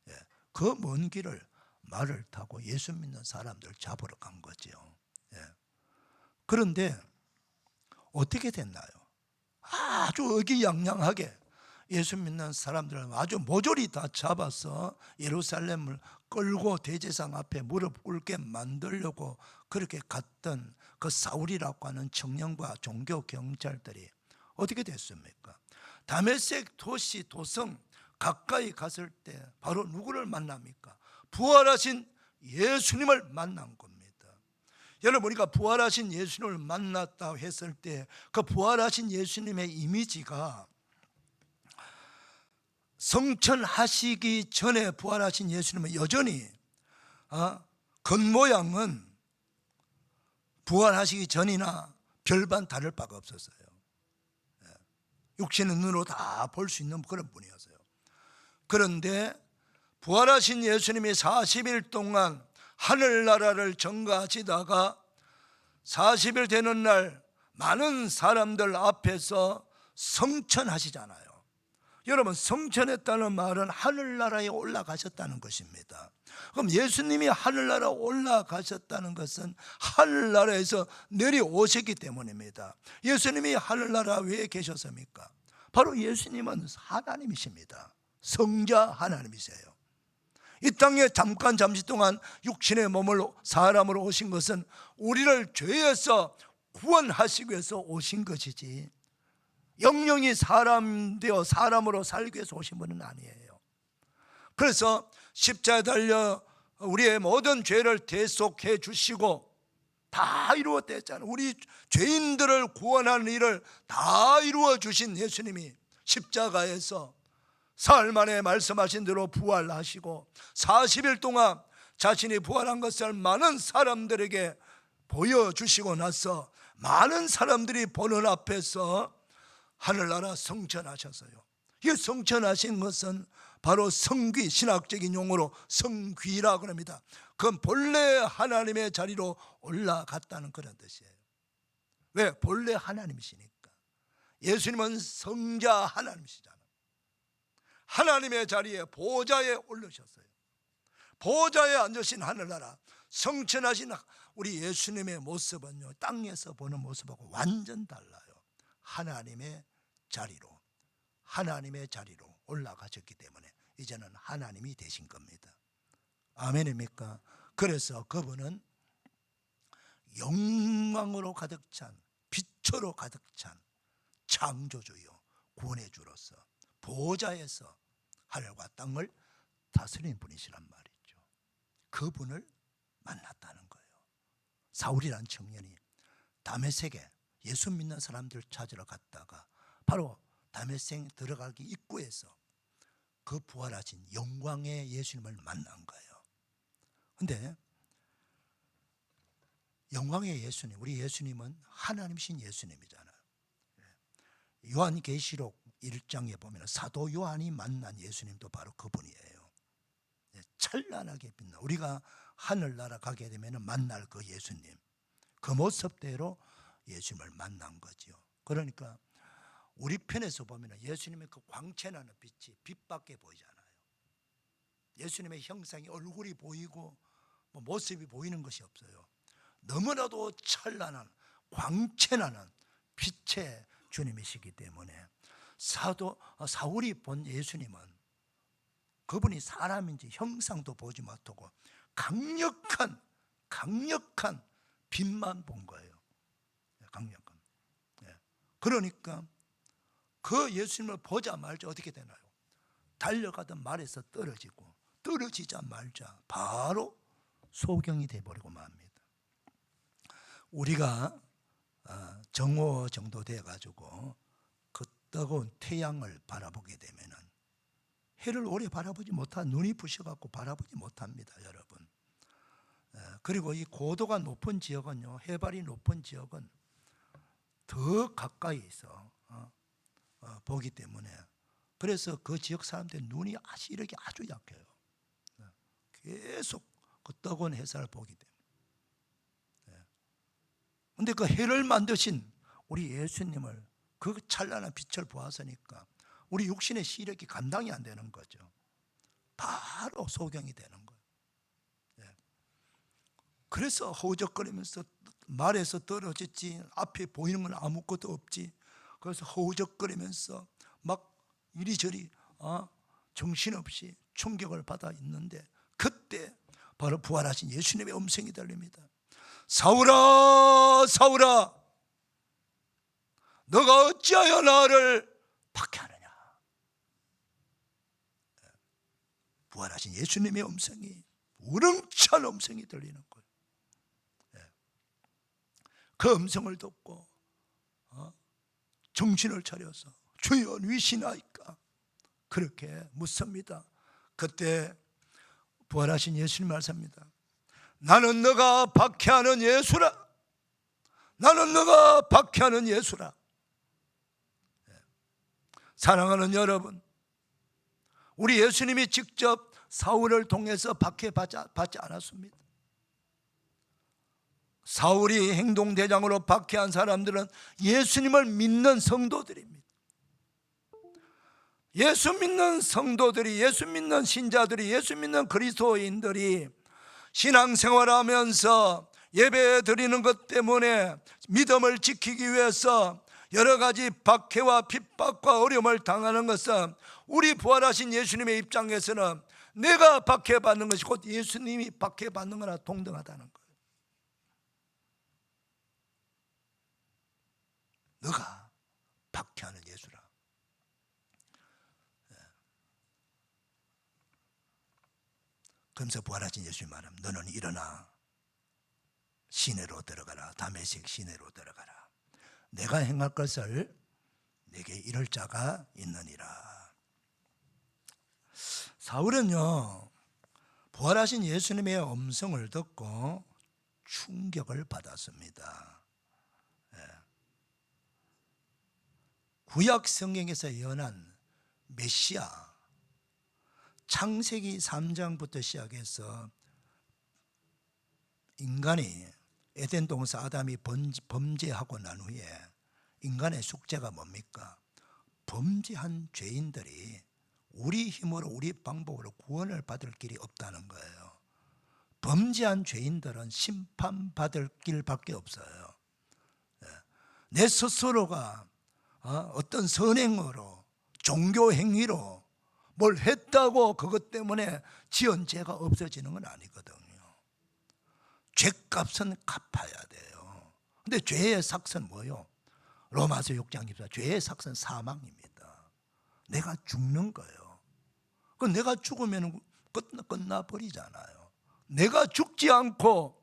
예. 그 먼 길을 말을 타고 예수 믿는 사람들 잡으러 간 거죠. 예. 그런데 어떻게 됐나요? 아주 의기양양하게 예수 믿는 사람들을 아주 모조리 다 잡아서 예루살렘을 끌고 대제사장 앞에 무릎 꿇게 만들려고 그렇게 갔던 그 사울이라고 하는 청년과 종교 경찰들이 어떻게 됐습니까? 다메섹 도시 도성 가까이 갔을 때 바로 누구를 만납니까? 부활하신 예수님을 만난 겁니다. 여러분 우리가 부활하신 예수님을 만났다 했을 때 그 부활하신 예수님의 이미지가 성천하시기 전에 부활하신 예수님은 여전히 겉모양은 부활하시기 전이나 별반 다를 바가 없었어요. 육신의 눈으로 다 볼 수 있는 그런 분이었어요. 그런데 부활하신 예수님이 40일 동안 하늘나라를 전가하시다가 40일 되는 날 많은 사람들 앞에서 성천하시잖아요. 여러분 성천했다는 말은 하늘나라에 올라가셨다는 것입니다. 그럼 예수님이 하늘나라 올라가셨다는 것은 하늘나라에서 내려오셨기 때문입니다. 예수님이 하늘나라 왜 계셨습니까? 바로 예수님은 하나님이십니다. 성자 하나님이세요. 이 땅에 잠시 동안 육신의 몸을 사람으로 오신 것은 우리를 죄에서 구원하시기 위해서 오신 것이지 영영이 사람 되어 사람으로 살기 위해서 오신 분은 아니에요. 그래서 십자가에 달려 우리의 모든 죄를 대속해 주시고 다 이루었댔잖아요. 우리 죄인들을 구원하는 일을 다 이루어 주신 예수님이 십자가에서 사흘 만에 말씀하신 대로 부활하시고 40일 동안 자신이 부활한 것을 많은 사람들에게 보여주시고 나서 많은 사람들이 보는 앞에서 하늘나라 성천하셨어요. 이 성천하신 것은 바로 성귀, 신학적인 용어로 성귀라고 합니다. 그건 본래 하나님의 자리로 올라갔다는 그런 뜻이에요. 왜? 본래 하나님이시니까. 예수님은 성자 하나님이시잖아요. 하나님의 자리에 보좌에 올르셨어요. 보좌에 앉으신 하늘나라 성천하신 우리 예수님의 모습은요 땅에서 보는 모습하고 완전 달라요. 하나님의 자리로 올라가셨기 때문에 이제는 하나님이 되신 겁니다. 아멘입니까? 그래서 그분은 영광으로 가득 찬, 빛으로 가득 찬 창조주요 구원해주로서 보좌에서 하늘과 땅을 다스리는 분이시란 말이죠. 그분을 만났다는 거예요. 사울이라는 청년이 다메섹에 예수 믿는 사람들 찾으러 갔다가 바로 다메섹 들어가기 입구에서 그 부활하신 영광의 예수님을 만난 거예요. 근데 영광의 예수님, 우리 예수님은 하나님이신 예수님이잖아요. 요한계시록 1장에 보면 사도 요한이 만난 예수님도 바로 그분이에요. 찬란하게 빛나. 우리가 하늘나라 가게 되면 만날 그 예수님, 그 모습대로 예수님을 만난 거죠. 그러니까 우리 편에서 보면 예수님의 그 광채나는 빛이 빛밖에 보이잖아요. 예수님의 형상이 얼굴이 보이고 뭐 모습이 보이는 것이 없어요. 너무나도 찬란한 광채나는 빛의 주님이시기 때문에 사울이 본 예수님은 그분이 사람인지 형상도 보지 못하고 강력한 빛만 본 거예요. 강력한. 그러니까 그 예수님을 보자마자 어떻게 되나요? 달려가던 말에서 떨어지자마자 바로 소경이 돼버리고 맙니다. 우리가 정오 정도 돼가지고 그 뜨거운 태양을 바라보게 되면은 해를 오래 바라보지 못한, 눈이 부셔갖고 바라보지 못합니다, 여러분. 그리고 이 고도가 높은 지역은요, 해발이 높은 지역은 더 가까이서 보기 때문에, 그래서 그 지역 사람들의 눈이 시력이 아주 약해요. 계속 그 뜨거운 햇살을 보기 때문에. 그런데 그 해를 만드신 우리 예수님을 그 찬란한 빛을 보았으니까 우리 육신의 시력이 감당이 안 되는 거죠. 바로 소경이 되는 거예요. 그래서 허우적거리면서 말에서 떨어졌지, 앞에 보이는 건 아무것도 없지. 그래서 허우적거리면서 막 이리저리 정신없이 충격을 받아 있는데, 그때 바로 부활하신 예수님의 음성이 들립니다. 사울아, 사울아, 너가 어찌하여 나를 박해하느냐. 부활하신 예수님의 음성이, 우렁찬 음성이 들리는 거예요. 그 음성을 듣고 정신을 차려서 주여 위시나이까 그렇게 묻습니다. 그때 부활하신 예수님 말씀합니다. 나는 너가 박해하는 예수라. 나는 너가 박해하는 예수라. 사랑하는 여러분, 우리 예수님이 직접 사울을 통해서 박해받지 않았습니다. 사울이 행동대장으로 박해한 사람들은 예수님을 믿는 성도들입니다. 예수 믿는 성도들이, 예수 믿는 신자들이, 예수 믿는 그리스도인들이 신앙생활하면서 예배 드리는 것 때문에 믿음을 지키기 위해서 여러 가지 박해와 핍박과 어려움을 당하는 것은 우리 부활하신 예수님의 입장에서는 내가 박해받는 것이 곧 예수님이 박해받는 거나 동등하다는 거예요. 너가 박해하는 예수라. 그러면서 부활하신 예수님 말하면 너는 일어나 시내로 들어가라. 다메섹 시내로 들어가라. 내가 행할 것을 내게 이룰 자가 있느니라. 사울은요, 부활하신 예수님의 음성을 듣고 충격을 받았습니다. 구약 성경에서 예언한 메시아, 창세기 3장부터 시작해서 인간이 에덴 동산 아담이 범죄하고 난 후에 인간의 숙제가 뭡니까? 범죄한 죄인들이 우리 힘으로, 우리 방법으로 구원을 받을 길이 없다는 거예요. 범죄한 죄인들은 심판받을 길밖에 없어요. 내 스스로가 어떤 선행으로, 종교 행위로 뭘 했다고 그것 때문에 지은 죄가 없어지는 건 아니거든요. 죄값은 갚아야 돼요. 근데 죄의 삭은 뭐요? 로마서 6장 24, 죄의 삭은 사망입니다. 내가 죽는 거예요. 그 내가 죽으면 끝나버리잖아요. 내가 죽지 않고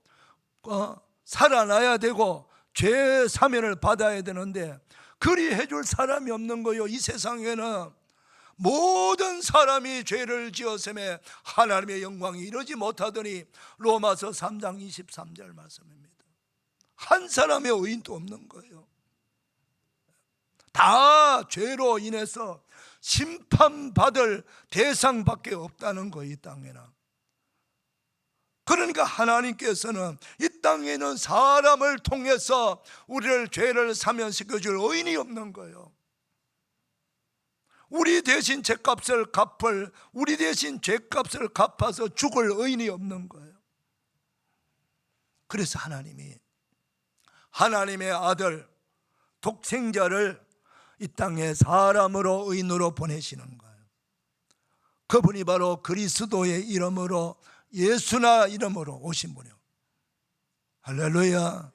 살아나야 되고 죄의 사면을 받아야 되는데 그리 해줄 사람이 없는 거예요. 이 세상에는 모든 사람이 죄를 지었음에 하나님의 영광이 이르지 못하더니 로마서 3장 23절 말씀입니다. 한 사람의 의인도 없는 거예요. 다 죄로 인해서 심판받을 대상밖에 없다는 거예요. 이 땅에는. 그러니까 하나님께서는 이 땅에 있는 사람을 통해서 우리를 죄를 사면시켜줄 의인이 없는 거예요. 우리 대신 죄값을 갚을, 우리 대신 죄값을 갚아서 죽을 의인이 없는 거예요. 그래서 하나님이 하나님의 아들 독생자를 이 땅에 사람으로 의인으로 보내시는 거예요. 그분이 바로 그리스도의 이름으로 예수나 이름으로 오신 분이요. 할렐루야.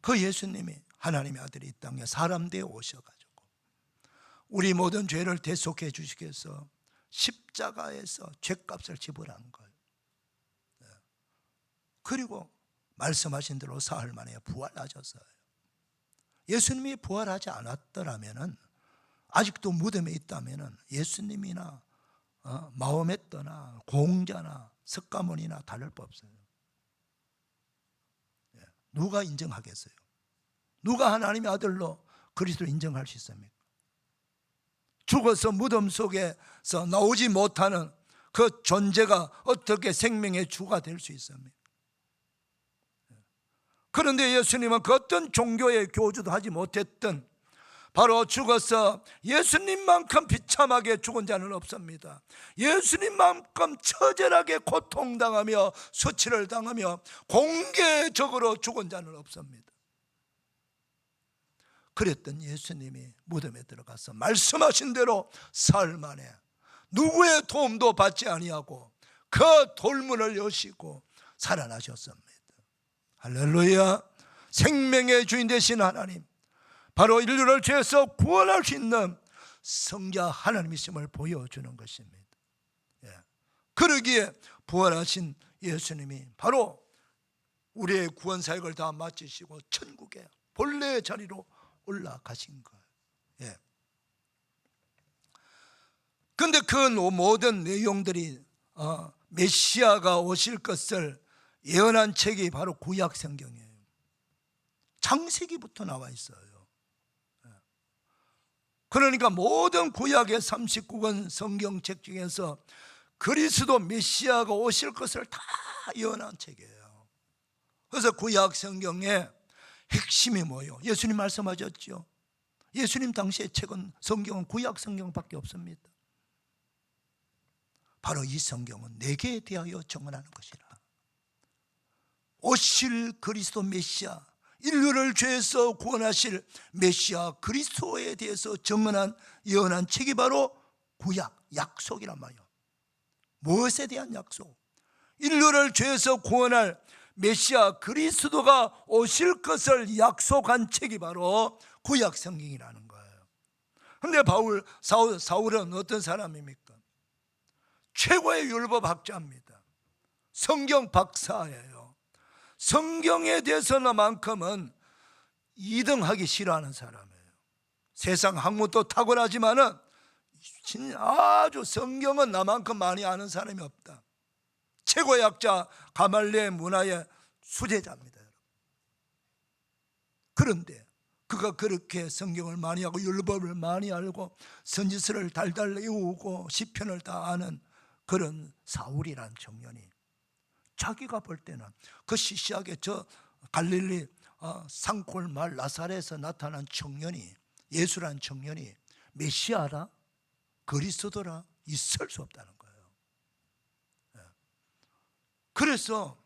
그 예수님이 하나님의 아들이 이 땅에 사람 되어 오셔가지고 우리 모든 죄를 대속해 주시기 위해서 십자가에서 죄값을 지불한 거예요. 그리고 말씀하신 대로 사흘 만에 부활하셨어요. 예수님이 부활하지 않았더라면 아직도 무덤에 있다면 예수님이나 마호메트나 공자나 석가모니나 다를 바 없어요. 누가 인정하겠어요? 누가 하나님의 아들로 그리스도를 인정할 수 있습니까? 죽어서 무덤 속에서 나오지 못하는 그 존재가 어떻게 생명의 주가 될 수 있습니까? 그런데 예수님은 그 어떤 종교의 교주도 하지 못했던 바로 죽어서 예수님만큼 비참하게 죽은 자는 없습니다. 예수님만큼 처절하게 고통당하며 수치를 당하며 공개적으로 죽은 자는 없습니다. 그랬던 예수님이 무덤에 들어가서 말씀하신 대로 사흘 만에 누구의 도움도 받지 아니하고 그 돌문을 여시고 살아나셨습니다. 할렐루야. 생명의 주인 되신 하나님, 바로 인류를 죄에서 구원할 수 있는 성자 하나님이심을 보여주는 것입니다. 그러기에 부활하신 예수님이 바로 우리의 구원 사역을 다 마치시고 천국의 본래의 자리로 올라가신 거예요. 그런데 그 모든 내용들이 메시아가 오실 것을 예언한 책이 바로 구약 성경이에요. 창세기부터 나와 있어요. 그러니까 모든 구약의 39권 성경책 중에서 그리스도 메시아가 오실 것을 다 예언한 책이에요. 그래서 구약 성경의 핵심이 뭐예요? 예수님 말씀하셨죠. 예수님 당시의 책은 성경은 구약 성경밖에 없습니다. 바로 이 성경은 내게 대하여 증언하는 것이라. 오실 그리스도 메시아, 인류를 죄에서 구원하실 메시아 그리스도에 대해서 증언한 예언한 책이 바로 구약, 약속이란 말이에요. 무엇에 대한 약속? 인류를 죄에서 구원할 메시아 그리스도가 오실 것을 약속한 책이 바로 구약 성경이라는 거예요. 그런데 사울은 어떤 사람입니까? 최고의 율법학자입니다. 성경 박사예요. 성경에 대해서만큼은 2등하기 싫어하는 사람이에요. 세상 학문도 탁월하지만은 아주 성경은 나만큼 많이 아는 사람이 없다. 최고의 학자 가말리엘 문화의 수제자입니다. 그런데 그가 그렇게 성경을 많이 하고 율법을 많이 알고 선지서를 달달 외우고 시편을 다 아는 그런 사울이란 청년이 자기가 볼 때는 그 시시하게 저 갈릴리 산골 마을 나사렛에서 나타난 청년이, 예수라는 청년이 메시아라 그리스도라 있을 수 없다는 거예요. 그래서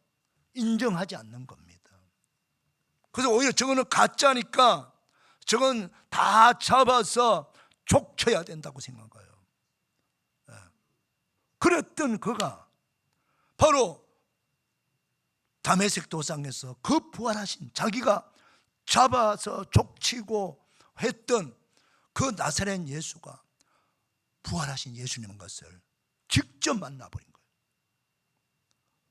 인정하지 않는 겁니다. 그래서 오히려 저거는 가짜니까 저건 다 잡아서 족쳐야 된다고 생각한 거예요. 그랬던 그가 바로 다메섹 도상에서 그 부활하신, 자기가 잡아서 족치고 했던 그 나사렛 예수가 부활하신 예수님인 것을 직접 만나버린 거예요.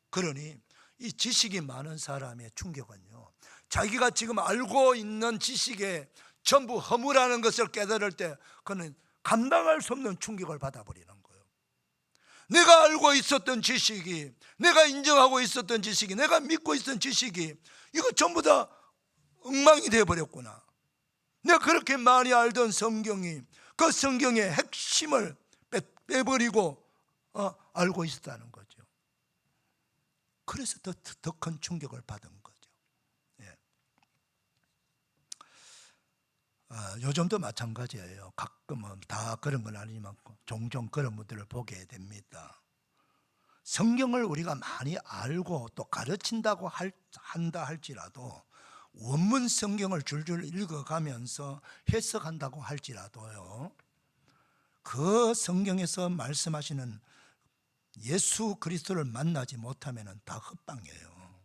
그러니 이 지식이 많은 사람의 충격은요, 자기가 지금 알고 있는 지식에 전부 허무라는 것을 깨달을 때 그는 감당할 수 없는 충격을 받아버리는 거예요. 내가 알고 있었던 지식이, 내가 인정하고 있었던 지식이, 내가 믿고 있었던 지식이 이거 전부 다 엉망이 되어버렸구나. 내가 그렇게 많이 알던 성경이, 그 성경의 핵심을 빼버리고 알고 있었다는 거죠. 그래서 더 큰 충격을 받은 거죠. 예. 요즘도 마찬가지예요. 가끔은 다 그런 건 아니지만 종종 그런 분들을 보게 됩니다. 성경을 우리가 많이 알고 또 가르친다고 한다 할지라도, 원문 성경을 줄줄 읽어가면서 해석한다고 할지라도요, 그 성경에서 말씀하시는 예수 그리스도를 만나지 못하면 다 헛방이에요.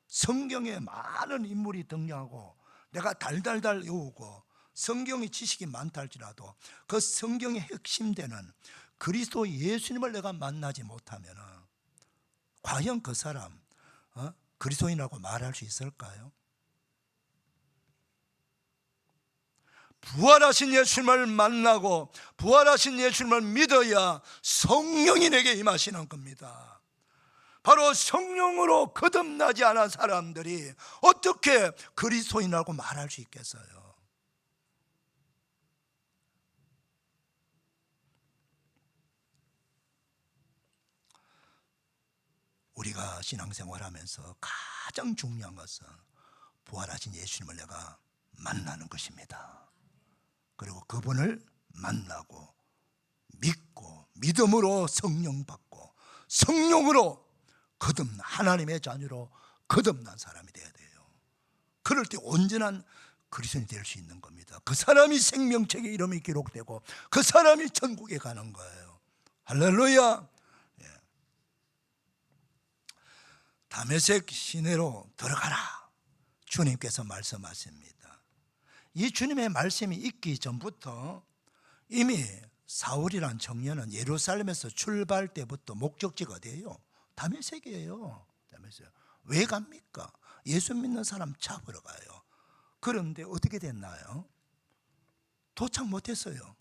성경에 많은 인물이 등장하고 내가 달달달 외우고 성경의 지식이 많다 할지라도 그 성경의 핵심되는 그리스도 예수님을 내가 만나지 못하면 과연 그 사람 그리스도인이라고 말할 수 있을까요? 부활하신 예수님을 만나고 부활하신 예수님을 믿어야 성령이 내게 임하시는 겁니다. 바로 성령으로 거듭나지 않은 사람들이 어떻게 그리스도인이라고 말할 수 있겠어요? 우리가 신앙생활하면서 가장 중요한 것은 부활하신 예수님을 내가 만나는 것입니다. 그리고 그분을 만나고 믿고 믿음으로 성령 받고 성령으로 하나님의 자녀로 거듭난 사람이 되어야 돼요. 그럴 때 온전한 그리스도인이 될 수 있는 겁니다. 그 사람이 생명책에 이름이 기록되고 그 사람이 천국에 가는 거예요. 할렐루야. 다메섹 시내로 들어가라, 주님께서 말씀하십니다. 이 주님의 말씀이 있기 전부터 이미 사울이란 청년은 예루살렘에서 출발 때부터 목적지가 어디예요? 다메섹이에요. 다메섹. 왜 갑니까? 예수 믿는 사람 잡으러 가요. 그런데 어떻게 됐나요? 도착 못했어요.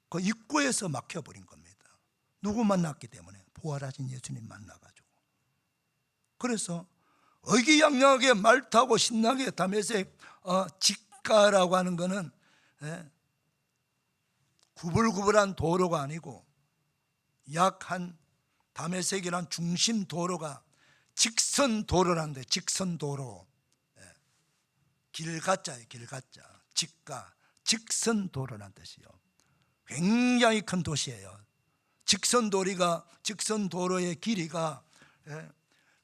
그 입구에서 막혀버린 겁니다. 누구 만났기 때문에? 부활하신 예수님 만나가지고. 그래서 의기양양하게 말 타고 신나게 다메섹 직가라고 하는 것은 구불구불한 도로가 아니고 약 한 다메섹이란 중심 도로가 직선 도로란데, 직선 도로. 길가자예요. 길가자. 직가, 직선 도로란 뜻이요. 굉장히 큰 도시예요. 직선 도로의 길이가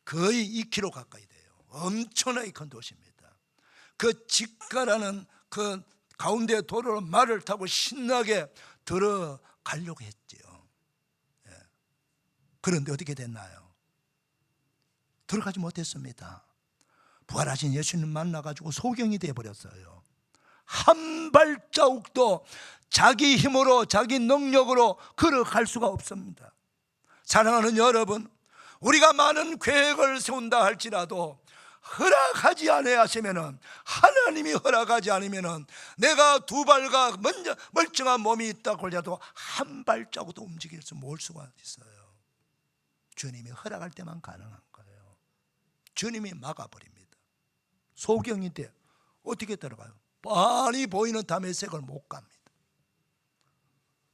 거의 2km 가까이 돼요. 엄청나게 큰 도시입니다. 그 직가라는 그 가운데 도로로 말을 타고 신나게 들어가려고 했지요. 그런데 어떻게 됐나요? 들어가지 못했습니다. 부활하신 예수님 만나가지고 소경이 되어버렸어요. 한 발자국도 자기 힘으로 자기 능력으로 걸어갈 수가 없습니다. 사랑하는 여러분, 우리가 많은 계획을 세운다 할지라도 허락하지 않으시면은, 하나님이 허락하지 않으면은 내가 두 발과 먼저 멀쩡한 몸이 있다고 하더라도 한 발자국도 움직일 수 못 수가 있어요. 주님이 허락할 때만 가능한 거예요. 주님이 막아버립니다. 소경이 돼 어떻게 들어가요? 뻔히 보이는 다메섹을 못 갑니다.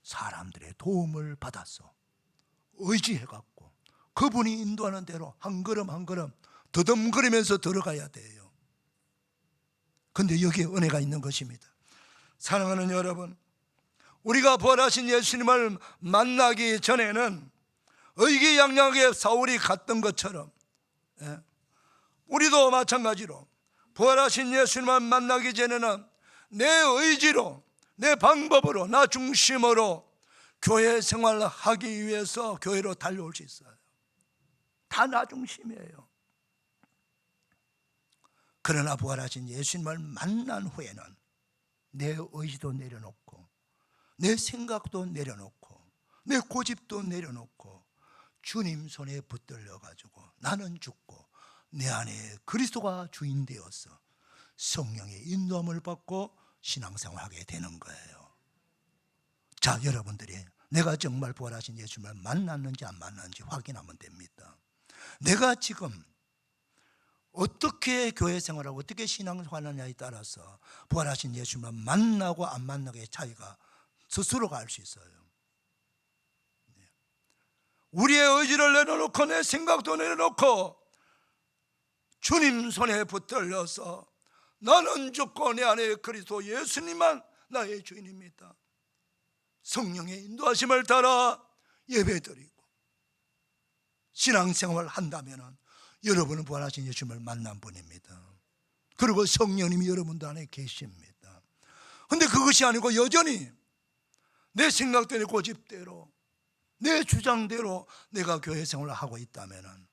사람들의 도움을 받아서 의지해갖고 그분이 인도하는 대로 한 걸음 한 걸음 더듬거리면서 들어가야 돼요. 그런데 여기에 은혜가 있는 것입니다. 사랑하는 여러분, 우리가 부활하신 예수님을 만나기 전에는 의기양양하게 사울이 갔던 것처럼 우리도 마찬가지로 부활하신 예수님을 만나기 전에는 내 의지로, 내 방법으로, 나 중심으로 교회 생활을 하기 위해서 교회로 달려올 수 있어요. 다 나 중심이에요. 그러나 부활하신 예수님을 만난 후에는 내 의지도 내려놓고 내 생각도 내려놓고 내 고집도 내려놓고 주님 손에 붙들려 가지고 나는 죽고 내 안에 그리스도가 주인 되어서 성령의 인도함을 받고 신앙생활하게 되는 거예요. 자, 여러분들이 내가 정말 부활하신 예수님을 만났는지 안 만났는지 확인하면 됩니다. 내가 지금 어떻게 교회 생활하고 어떻게 신앙생활하느냐에 따라서 부활하신 예수님을 만나고 안 만나고의 차이가 스스로가 알 수 있어요. 우리의 의지를 내려놓고 내 생각도 내려놓고 주님 손에 붙들려서 나는 죽고 내 안에 그리스도 예수님만 나의 주인입니다. 성령의 인도하심을 따라 예배드리고 신앙생활을 한다면 여러분은 부활하신 예수님을 만난 분입니다. 그리고 성령님이 여러분들 안에 계십니다. 그런데 그것이 아니고 여전히 내 생각대로 고집대로 내 주장대로 내가 교회 생활을 하고 있다면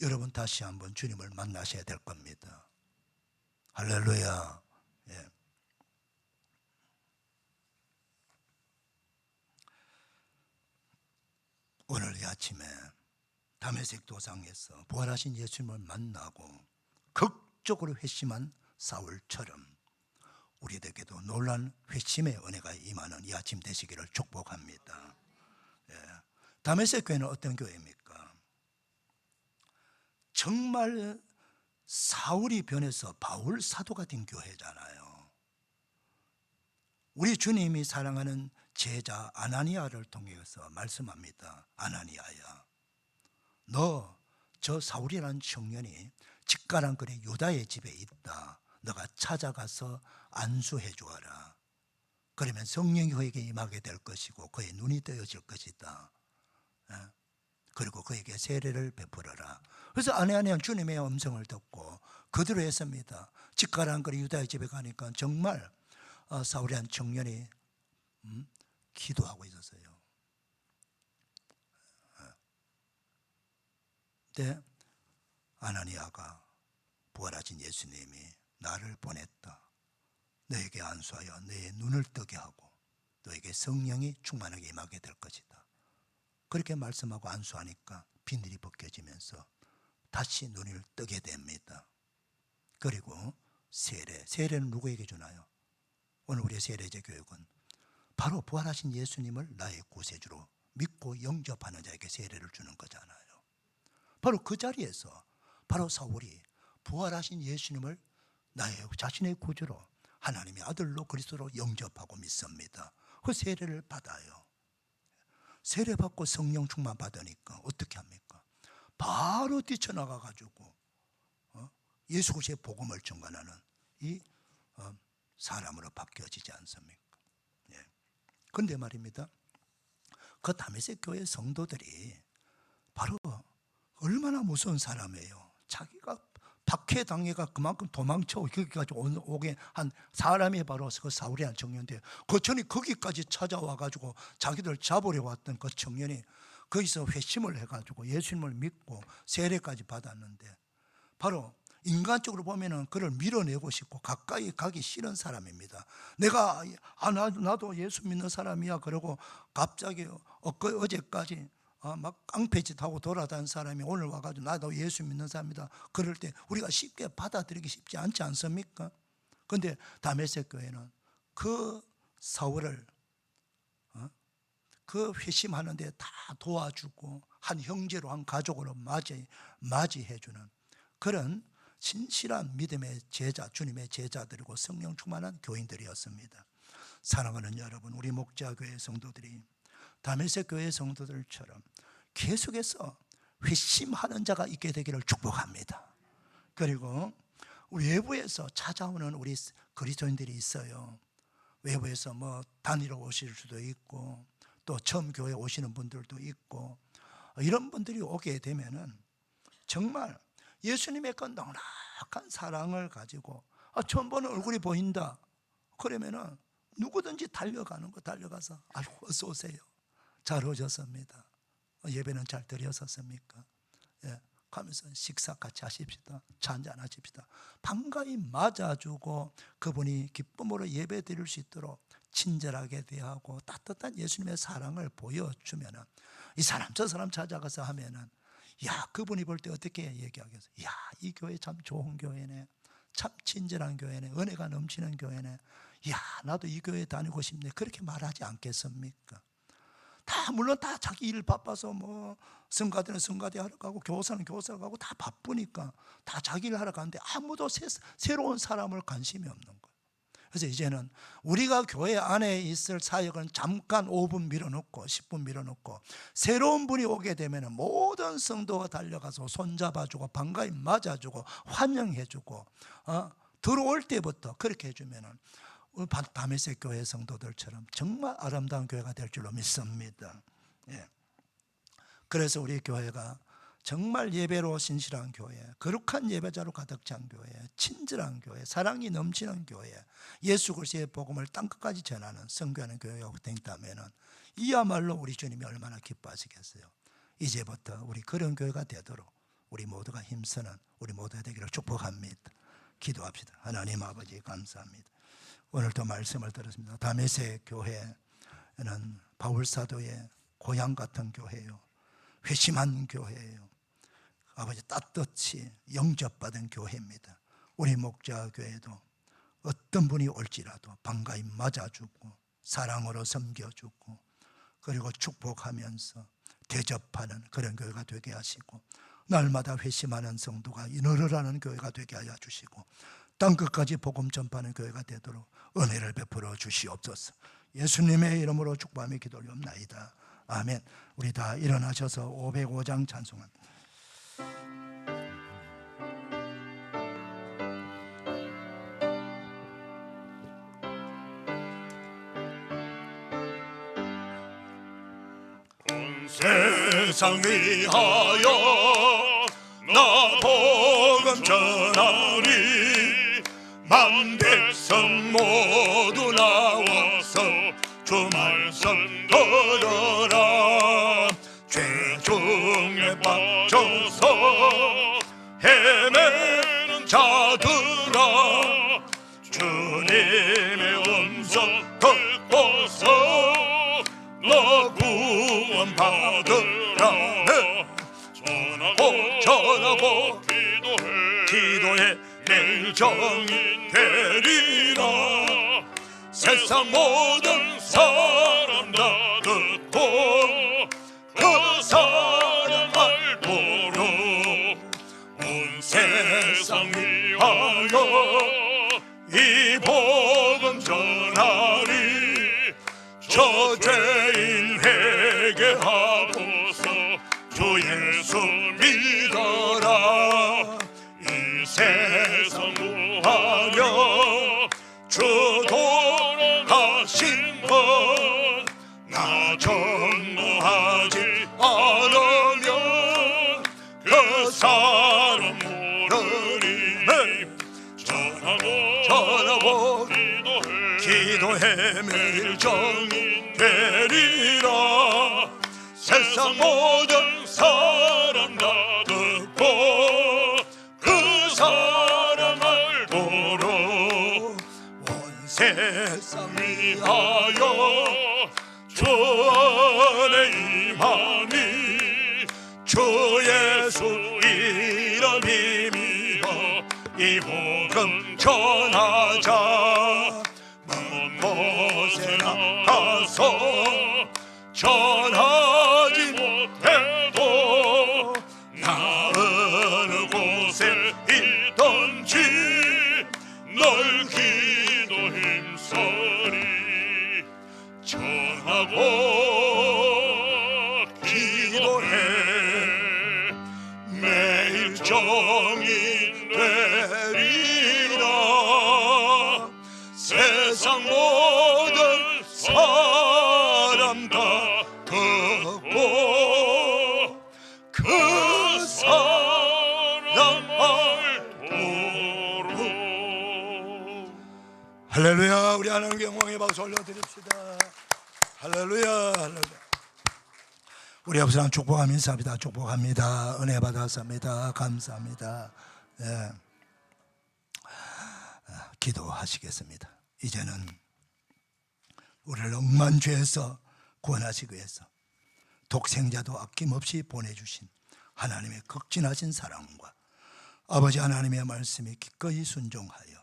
여러분 다시 한번 주님을 만나셔야 될 겁니다. 할렐루야. 예. 오늘 이 아침에 다메섹 도상에서 부활하신 예수님을 만나고 극적으로 회심한 사울처럼 우리에게도 놀란 회심의 은혜가 임하는 이 아침 되시기를 축복합니다. 예. 다메섹 교회는 어떤 교회입니까? 정말 사울이 변해서 바울 사도가 된 교회잖아요. 우리 주님이 사랑하는 제자 아나니아를 통해서 말씀합니다. 아나니아야, 너 저 사울이라는 청년이 직가랑거리 유다의 집에 있다. 너가 찾아가서 안수해 주어라. 그러면 성령이 그에게 임하게 될 것이고 그의 눈이 뜨여질 것이다. 그리고 그에게 세례를 베풀어라. 그래서 아나니아는 주님의 음성을 듣고 그대로 했습니다. 직가랑거리 유다의 집에 가니까 정말 사울이라는 청년이 기도하고 있었어요. 그때 아나니아가 부활하신 예수님이 나를 보냈다. 너에게 안수하여 너의 눈을 뜨게 하고 너에게 성령이 충만하게 임하게 될 것이다. 그렇게 말씀하고 안수하니까 비늘이 벗겨지면서 다시 눈을 뜨게 됩니다. 그리고 세례는 누구에게 주나요? 오늘 우리의 세례제 교육은 바로 부활하신 예수님을 나의 구세주로 믿고 영접하는 자에게 세례를 주는 거잖아요. 바로 그 자리에서 바로 사울이 부활하신 예수님을 나의 자신의 구주로 하나님의 아들로 그리스도로 영접하고 믿습니다. 그 세례를 받아요. 세례 받고 성령 충만 받으니까 어떻게 합니까? 바로 뛰쳐나가 가지고 예수 그리스도의 복음을 전가하는 이 사람으로 바뀌어지지 않습니까? 예. 그런데 말입니다. 그 다메섹 교회 성도들이 바로 얼마나 무서운 사람이에요. 자기가 박해당해가 그만큼 도망쳐 거기까지 오게 한 사람이 바로 그 사울이라는 청년인데 그 청년이 거기까지 찾아와 가지고 자기들 잡으려 왔던 그 청년이 거기서 회심을 해가지고 예수님을 믿고 세례까지 받았는데 바로 인간적으로 보면은 그를 밀어내고 싶고 가까이 가기 싫은 사람입니다. 내가 나도 예수 믿는 사람이야. 그러고 갑자기 어제까지 막 깡패짓 하고 돌아다니는 사람이 오늘 와가지고 나도 예수 믿는 사람이다. 그럴 때 우리가 쉽게 받아들이기 쉽지 않지 않습니까? 그런데 다메섹 교회는 그 사울을 그 회심하는데 다 도와주고 한 형제로 한 가족으로 맞이해주는 그런 진실한 믿음의 제자, 주님의 제자들이고 성령 충만한 교인들이었습니다. 사랑하는 여러분, 우리 목자교회 성도들이 다메섹 교회 성도들처럼 계속해서 회심하는 자가 있게 되기를 축복합니다. 그리고 외부에서 찾아오는 우리 그리스도인들이 있어요. 외부에서 뭐 단위로 오실 수도 있고 또 처음 교회 오시는 분들도 있고 이런 분들이 오게 되면은 정말 예수님의 그 넉넉한 사랑을 가지고 처음 보는 얼굴이 보인다. 그러면은 누구든지 달려가서 아이고 어서 오세요. 잘 오셨습니다. 예배는 잘 드렸었습니까? 예, 가면서 식사 같이 하십시다. 차 한잔 하십시다. 반가이 맞아주고 그분이 기쁨으로 예배 드릴 수 있도록 친절하게 대하고 따뜻한 예수님의 사랑을 보여주면 이 사람 저 사람 찾아가서 하면은 야, 그분이 볼 때 어떻게 얘기하겠어요? 야, 이 교회 참 좋은 교회네, 참 친절한 교회네, 은혜가 넘치는 교회네, 야, 나도 이 교회 다니고 싶네, 그렇게 말하지 않겠습니까? 다 물론 다 자기 일 바빠서 뭐 성가대는 성가대 하러 가고 교사는 교사를 가고 다 바쁘니까 다 자기 일 하러 가는데 아무도 새로운 사람을 관심이 없는 거예요. 그래서 이제는 우리가 교회 안에 있을 사역은 잠깐 5분 밀어놓고 10분 밀어놓고 새로운 분이 오게 되면 모든 성도가 달려가서 손잡아주고 반가이 맞아주고 환영해주고 들어올 때부터 그렇게 해주면 다메섹 교회 성도들처럼 정말 아름다운 교회가 될 줄로 믿습니다. 예. 그래서 우리 교회가 정말 예배로 신실한 교회, 거룩한 예배자로 가득 찬 교회, 친절한 교회, 사랑이 넘치는 교회, 예수 그리스도의 복음을 땅끝까지 전하는 선교하는 교회가 된다면 이야말로 우리 주님이 얼마나 기뻐하시겠어요. 이제부터 우리 그런 교회가 되도록 우리 모두가 힘쓰는 우리 모두가 되기를 축복합니다. 기도합시다. 하나님 아버지 감사합니다. 오늘도 말씀을 들었습니다. 다메섹 교회는 바울 사도의 고향 같은 교회예요. 회심한 교회예요. 아버지 따뜻이 영접받은 교회입니다. 우리 목자 교회도 어떤 분이 올지라도 반가이 맞아주고 사랑으로 섬겨주고 그리고 축복하면서 대접하는 그런 교회가 되게 하시고 날마다 회심하는 성도가 늘어나는 교회가 되게 하여 주시고 땅끝까지 복음 전파하는 교회가 되도록 은혜를 베풀어 주시옵소서. 예수님의 이름으로 축복하며 기도하옵나이다. 아멘. 우리 다 일어나셔서 505장 찬송합니다. 온 세상 위하여 나 복음 전하리 만 백성 모두 나와서 주 말씀 들어라 죄 중에 빠져서 헤매는 자들아 주님의 음성 듣고서 너 구원 받으라 전하고 기도해 내일 정인 되리라 세상 모든 사람 다 듣고 그 사람 알도록 온 세상 위하여 이 복음 전하리 저 죄인 회개하고서 주 예수 믿어라 이 세상 무하며 주 돌아가신 것 나 전무하지 않으면 그 사람 모르리 전하고 기도해 매일 정인 되리라 세상 모든 사람 다 듣고 그 사람 알도록 온 세상 위하여 주 안에 임하니 주 예수 이름 힘입어 이 복음 전하자 먼 곳에 나가서 전하지 못해도 나 어느 곳에 있던지 널 기도 힘써리 전하고 기도해 매일 정인 되리라 세상 모든 사람 다 듣고 그 사람 알도록 할렐루야. 우리 하나님께 영광의 박수 올려드립시다. 할렐루야. 할렐루야. 우리 앞서 한 축복하며 인사합니다. 축복합니다. 은혜 받았습니다. 감사합니다. 예. 기도하시겠습니다. 이제는 우리를 억만 죄에서 구원하시기 위해서 독생자도 아낌없이 보내주신 하나님의 극진하신 사랑과 아버지 하나님의 말씀에 기꺼이 순종하여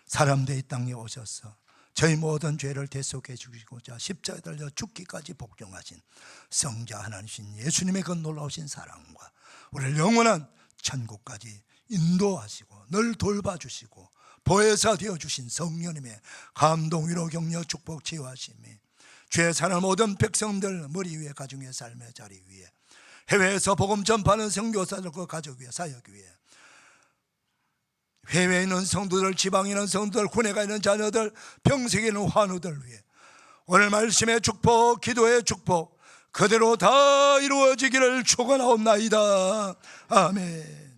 사람 되이 땅에 오셔서 저희 모든 죄를 대속해 주시고자 십자가에 달려 죽기까지 복종하신 성자 하나님이신 예수님의 그 놀라우신 사랑과 우리를 영원한 천국까지 인도하시고 늘 돌봐주시고 보혜사 되어주신 성령님의 감동, 위로, 격려, 축복, 치유하심이 죄 사는 모든 백성들 머리 위에 가정 위에 삶의 자리 위에 해외에서 복음 전파하는 선교사들과 가족 위에 사역 위에 해외에 있는 성도들, 지방에 있는 성도들, 군에 가 있는 자녀들, 평생에 있는 환우들 위해 오늘 말씀의 축복, 기도의 축복 그대로 다 이루어지기를 축원하옵나이다. 아멘.